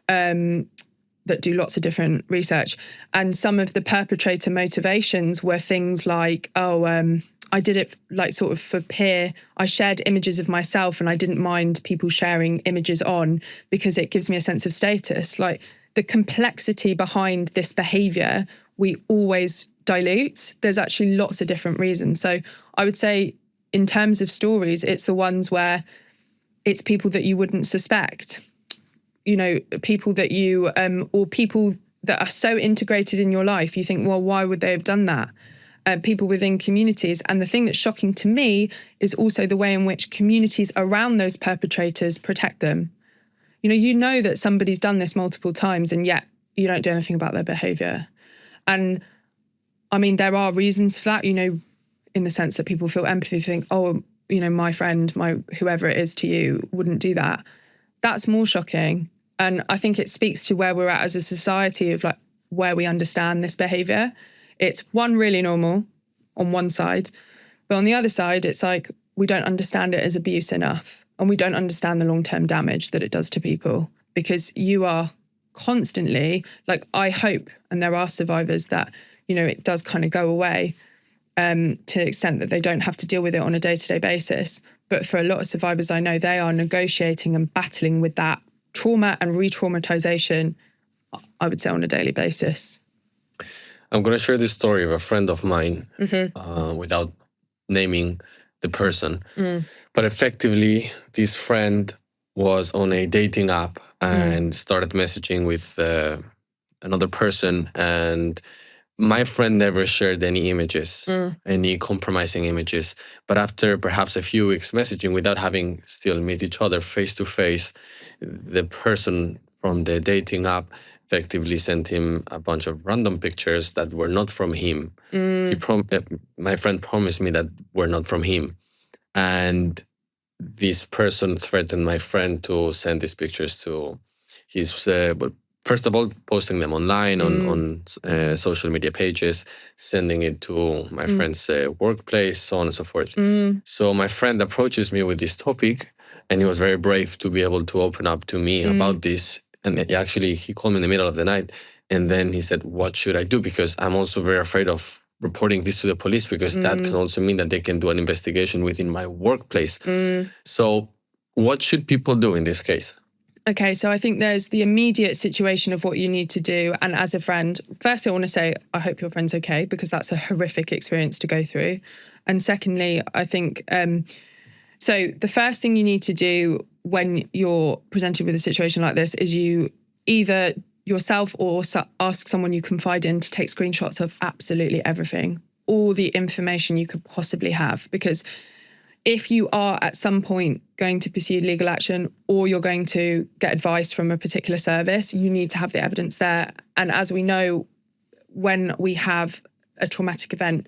that do lots of different research. And some of the perpetrator motivations were things like, I did it like sort of for peer. I shared images of myself and I didn't mind people sharing images on because it gives me a sense of status. Like the complexity behind this behaviour, we always dilute. There's actually lots of different reasons. So I would say in terms of stories, it's the ones where it's people that you wouldn't suspect. You know, people that you, or people that are so integrated in your life, you think, well, why would they have done that? People within communities. And the thing that's shocking to me is also the way in which communities around those perpetrators protect them. You know that somebody's done this multiple times and yet you don't do anything about their behaviour. And I mean, there are reasons for that, in the sense that people feel empathy, think, oh, my friend, whoever it is to you wouldn't do that. That's more shocking. And I think it speaks to where we're at as a society of like where we understand this behaviour. It's really normal on one side, but on the other side, it's like we don't understand it as abuse enough, and we don't understand the long-term damage that it does to people, because you are constantly, like, I hope, and there are survivors that, it does kind of go away to the extent that they don't have to deal with it on a day-to-day basis. But for a lot of survivors I know, they are negotiating and battling with that trauma and re-traumatization, I would say, on a daily basis. I'm going to share this story of a friend of mine without naming the person. But effectively, this friend was on a dating app and started messaging with another person. And my friend never shared any images, any compromising images. But after perhaps a few weeks messaging without having still met each other face to face, the person from the dating app effectively sent him a bunch of random pictures that were not from him. My friend promised me that were not from him. And this person threatened my friend to send these pictures to his, first of all, posting them online on social media pages, sending it to my friend's workplace, so on and so forth. So my friend approaches me with this topic, and he was very brave to be able to open up to me about this. And he called me in the middle of the night, and then he said, what should I do? Because I'm also very afraid of reporting this to the police, because that can also mean that they can do an investigation within my workplace. So what should people do in this case? Okay, so I think there's the immediate situation of what you need to do. And as a friend, firstly, I want to say, I hope your friend's okay, because that's a horrific experience to go through. And secondly, I think, so the first thing you need to do when you're presented with a situation like this is you either yourself or ask someone you confide in to take screenshots of absolutely everything, all the information you could possibly have. Because if you are at some point going to pursue legal action or you're going to get advice from a particular service, you need to have the evidence there. And as we know, when we have a traumatic event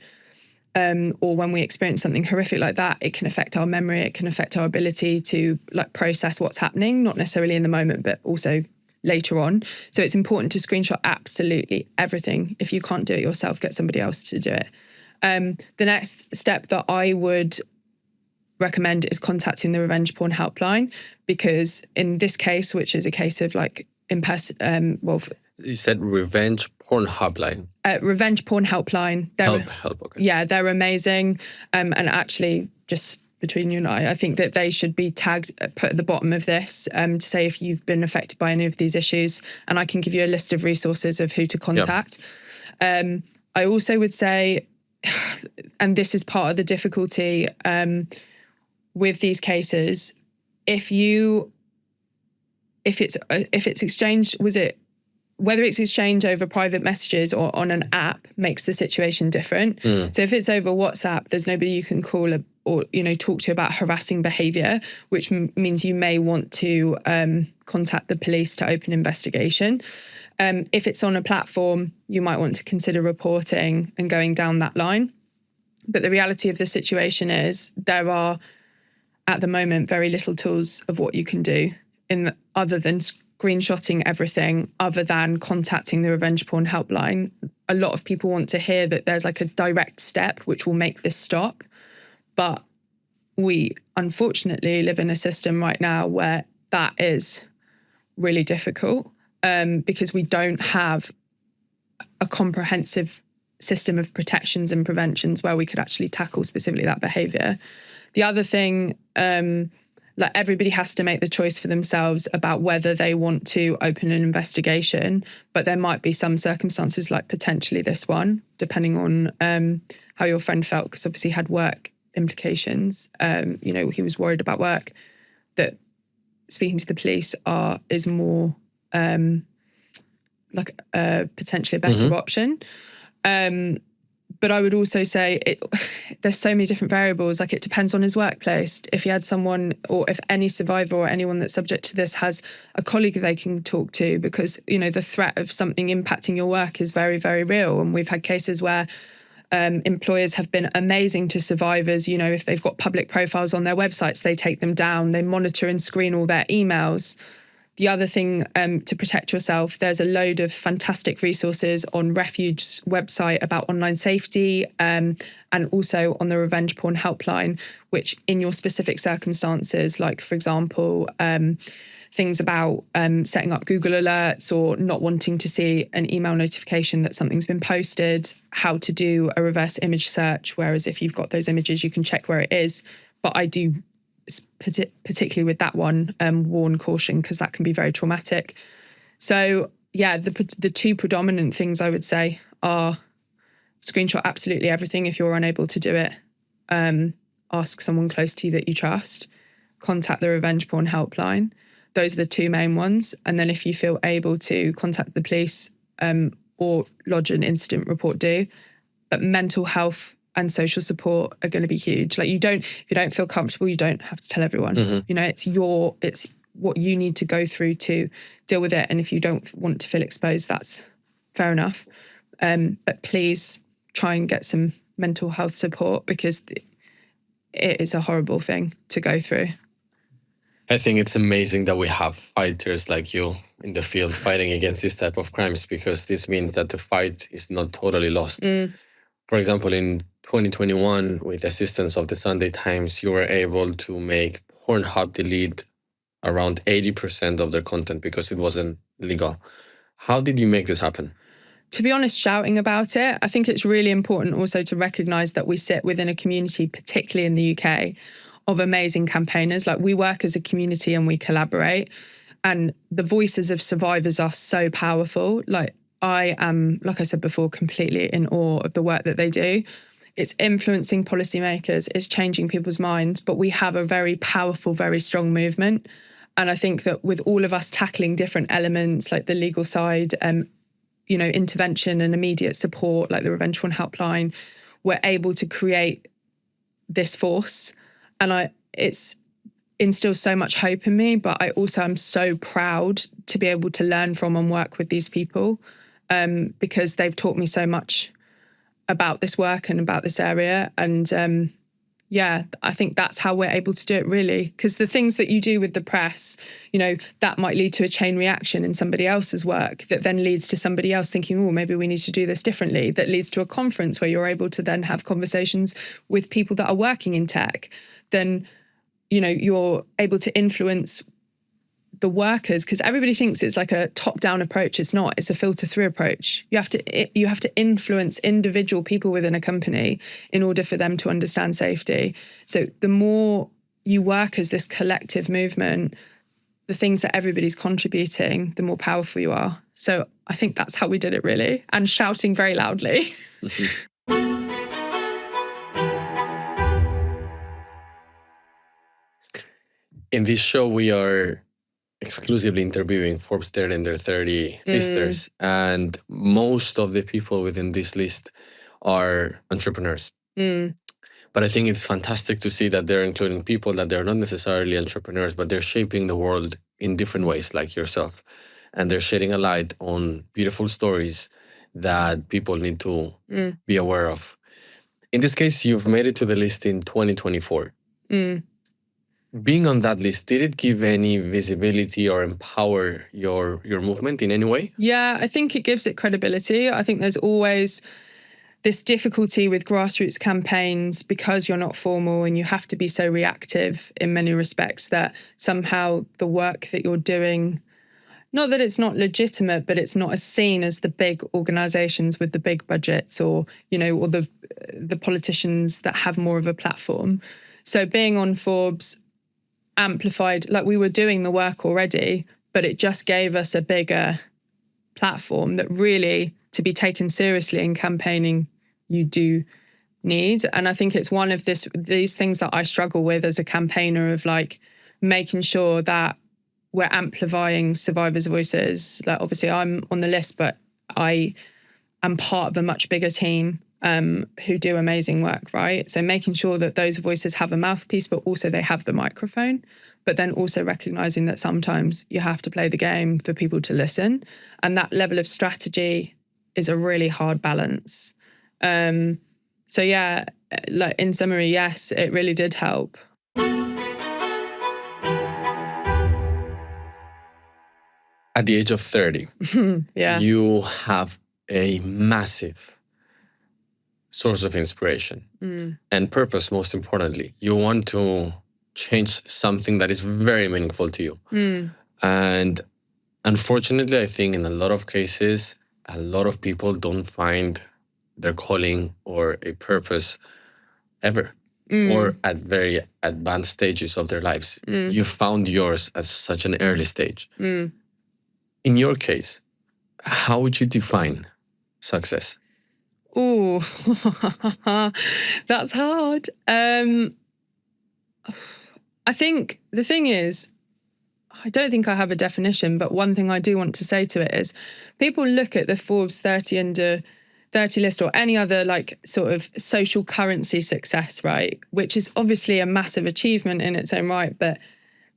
or when we experience something horrific like that, it can affect our memory, it can affect our ability to process what's happening, not necessarily in the moment, but also later on. So it's important to screenshot absolutely everything. If you can't do it yourself, get somebody else to do it. The next step that I would recommend is contacting the revenge porn helpline, because in this case, which is a case of like you said revenge porn hotline. Revenge porn helpline. Help. Okay. Yeah, they're amazing. And actually, just between you and I think that they should be tagged, put at the bottom of this, to say if you've been affected by any of these issues. And I can give you a list of resources of who to contact. Yep. I also would say, and this is part of the difficulty with these cases, if it's exchanged, whether it's exchanged over private messages or on an app makes the situation different. So if it's over WhatsApp, there's nobody you can call or talk to about harassing behaviour, which means you may want to contact the police to open investigation. If it's on a platform, you might want to consider reporting and going down that line. But the reality of the situation is there are, at the moment, very little tools of what you can do other than screenshotting everything, other than contacting the revenge porn helpline. A lot of people want to hear that there's like a direct step which will make this stop. But we unfortunately live in a system right now where that is really difficult, because we don't have a comprehensive system of protections and preventions where we could actually tackle specifically that behaviour. The other thing, like everybody has to make the choice for themselves about whether they want to open an investigation, but there might be some circumstances, like potentially this one, depending on how your friend felt, because obviously he had work implications. He was worried about work, that speaking to the police is more potentially a better option. But I would also say there's so many different variables. Like, it depends on his workplace. If he had someone, or if any survivor or anyone that's subject to this has a colleague they can talk to, because, the threat of something impacting your work is very, very real. And we've had cases where employers have been amazing to survivors. If they've got public profiles on their websites, they take them down. They monitor and screen all their emails. The other thing, to protect yourself, there's a load of fantastic resources on Refuge's website about online safety, and also on the revenge porn helpline, which in your specific circumstances, like, for example, things about setting up Google alerts or not wanting to see an email notification that something's been posted, how to do a reverse image search, whereas if you've got those images, you can check where it is. But I do, particularly with that one, warn caution, because that can be very traumatic. So yeah, the two predominant things I would say are screenshot absolutely everything if you're unable to do it. Ask someone close to you that you trust. Contact the revenge porn helpline. Those are the two main ones. And then if you feel able to, contact the police or lodge an incident report, do. But mental health and social support are going to be huge. Like, if you don't feel comfortable, you don't have to tell everyone. Mm-hmm. It's what you need to go through to deal with it. And if you don't want to feel exposed, that's fair enough. But please try and get some mental health support, because it is a horrible thing to go through. I think it's amazing that we have fighters like you in the field fighting against this type of crimes, because this means that the fight is not totally lost. For example, in 2021, with assistance of the Sunday Times, you were able to make Pornhub delete around 80% of their content because it wasn't legal. How did you make this happen? To be honest, shouting about it. I think it's really important also to recognise that we sit within a community, particularly in the UK, of amazing campaigners. Like, we work as a community and we collaborate, and the voices of survivors are so powerful. Like, I am, like I said before, completely in awe of the work that they do. It's influencing policymakers, it's changing people's minds, but we have a very powerful, very strong movement. And I think that with all of us tackling different elements, like the legal side, intervention and immediate support, like the Revenge Porn Helpline, we're able to create this force. And it's instills so much hope in me, but I also am so proud to be able to learn from and work with these people, because they've taught me so much about this work and about this area. And yeah, I think that's how we're able to do it, really. Because the things that you do with the press, that might lead to a chain reaction in somebody else's work that then leads to somebody else thinking, oh, maybe we need to do this differently. That leads to a conference where you're able to then have conversations with people that are working in tech. Then, you're able to influence the workers, because everybody thinks it's like a top-down approach. It's not. It's a filter-through approach. You have to influence individual people within a company in order for them to understand safety. So the more you work as this collective movement, the things that everybody's contributing, the more powerful you are. So I think that's how we did it, really, and shouting very loudly. In this show, we are exclusively interviewing Forbes 30 under 30 listers. And most of the people within this list are entrepreneurs. But I think it's fantastic to see that they're including people that they're not necessarily entrepreneurs, but they're shaping the world in different ways, like yourself. And they're shedding a light on beautiful stories that people need to be aware of. In this case, you've made it to the list in 2024. Being on that list, did it give any visibility or empower your movement in any way? Yeah, I think it gives it credibility. I think there's always this difficulty with grassroots campaigns because you're not formal and you have to be so reactive in many respects that somehow the work that you're doing, not that it's not legitimate, but it's not as seen as the big organizations with the big budgets or the politicians that have more of a platform. So being on Forbes amplified, like we were doing the work already, but it just gave us a bigger platform that really, to be taken seriously in campaigning, you do need. And I think it's one of these things that I struggle with as a campaigner, of like making sure that we're amplifying survivors' voices. Like obviously I'm on the list, but I am part of a much bigger team who do amazing work, right? So making sure that those voices have a mouthpiece, but also they have the microphone, but then also recognizing that sometimes you have to play the game for people to listen. And that level of strategy is a really hard balance. So yeah, like in summary, yes, it really did help. At the age of 30, Yeah. you have a massive source of inspiration and purpose, most importantly. You want to change something that is very meaningful to you. And unfortunately, I think in a lot of cases, a lot of people don't find their calling or a purpose ever, or at very advanced stages of their lives. You found yours at such an early stage. In your case, how would you define success? Oh, that's hard. I think the thing is, I don't think I have a definition, but one thing I do want to say to it is people look at the Forbes 30 under 30 list or any other like sort of social currency success, right? Which is obviously a massive achievement in its own right, but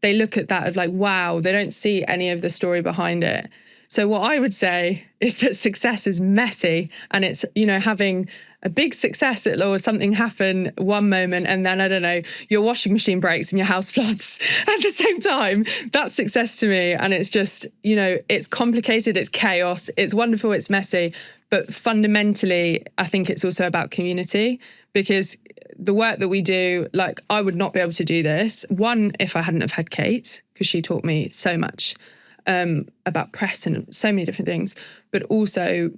they look at that of like, wow, they don't see any of the story behind it. So what I would say is that success is messy, and it's, having a big success or something happen one moment and then, I don't know, your washing machine breaks and your house floods at the same time. That's success to me. And it's just, it's complicated, it's chaos, it's wonderful, it's messy. But fundamentally, I think it's also about community, because the work that we do, like I would not be able to do this. One, if I hadn't have had Kate, because she taught me so much about press and so many different things, but also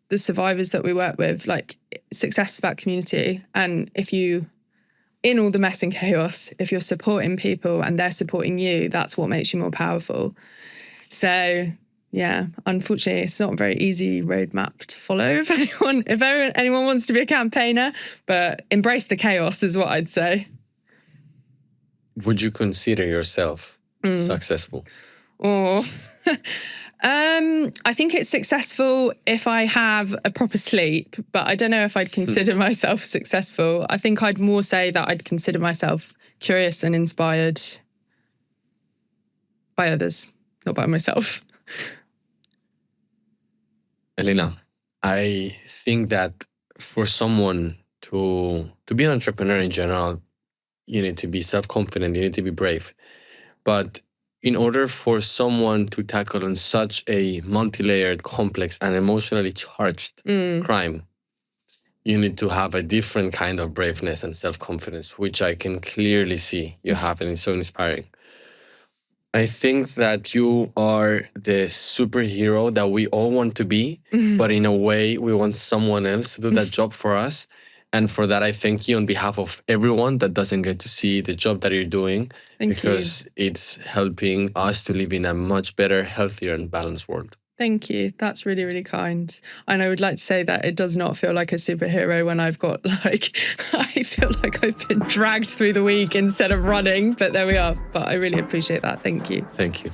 the survivors that we work with, like success is about community. And if you, in all the mess and chaos, if you're supporting people and they're supporting you, that's what makes you more powerful. So yeah, unfortunately, it's not a very easy roadmap to follow if anyone wants to be a campaigner, but embrace the chaos is what I'd say. Would you consider yourself successful? Oh, I think it's successful if I have a proper sleep, but I don't know if I'd consider myself successful. I think I'd more say that I'd consider myself curious and inspired by others, not by myself. Elena, I think that for someone to be an entrepreneur in general, you need to be self-confident, you need to be brave. But in order for someone to tackle on such a multi-layered, complex, and emotionally charged crime, you need to have a different kind of braveness and self-confidence, which I can clearly see you have, and it's so inspiring. I think that you are the superhero that we all want to be, but in a way, we want someone else to do that job for us. And for that, I thank you on behalf of everyone that doesn't get to see the job that you're doing, because it's helping us to live in a much better, healthier, and balanced world. Thank you. That's really, really kind. And I would like to say that it does not feel like a superhero when I've got I feel like I've been dragged through the week instead of running, but there we are. But I really appreciate that. Thank you. Thank you.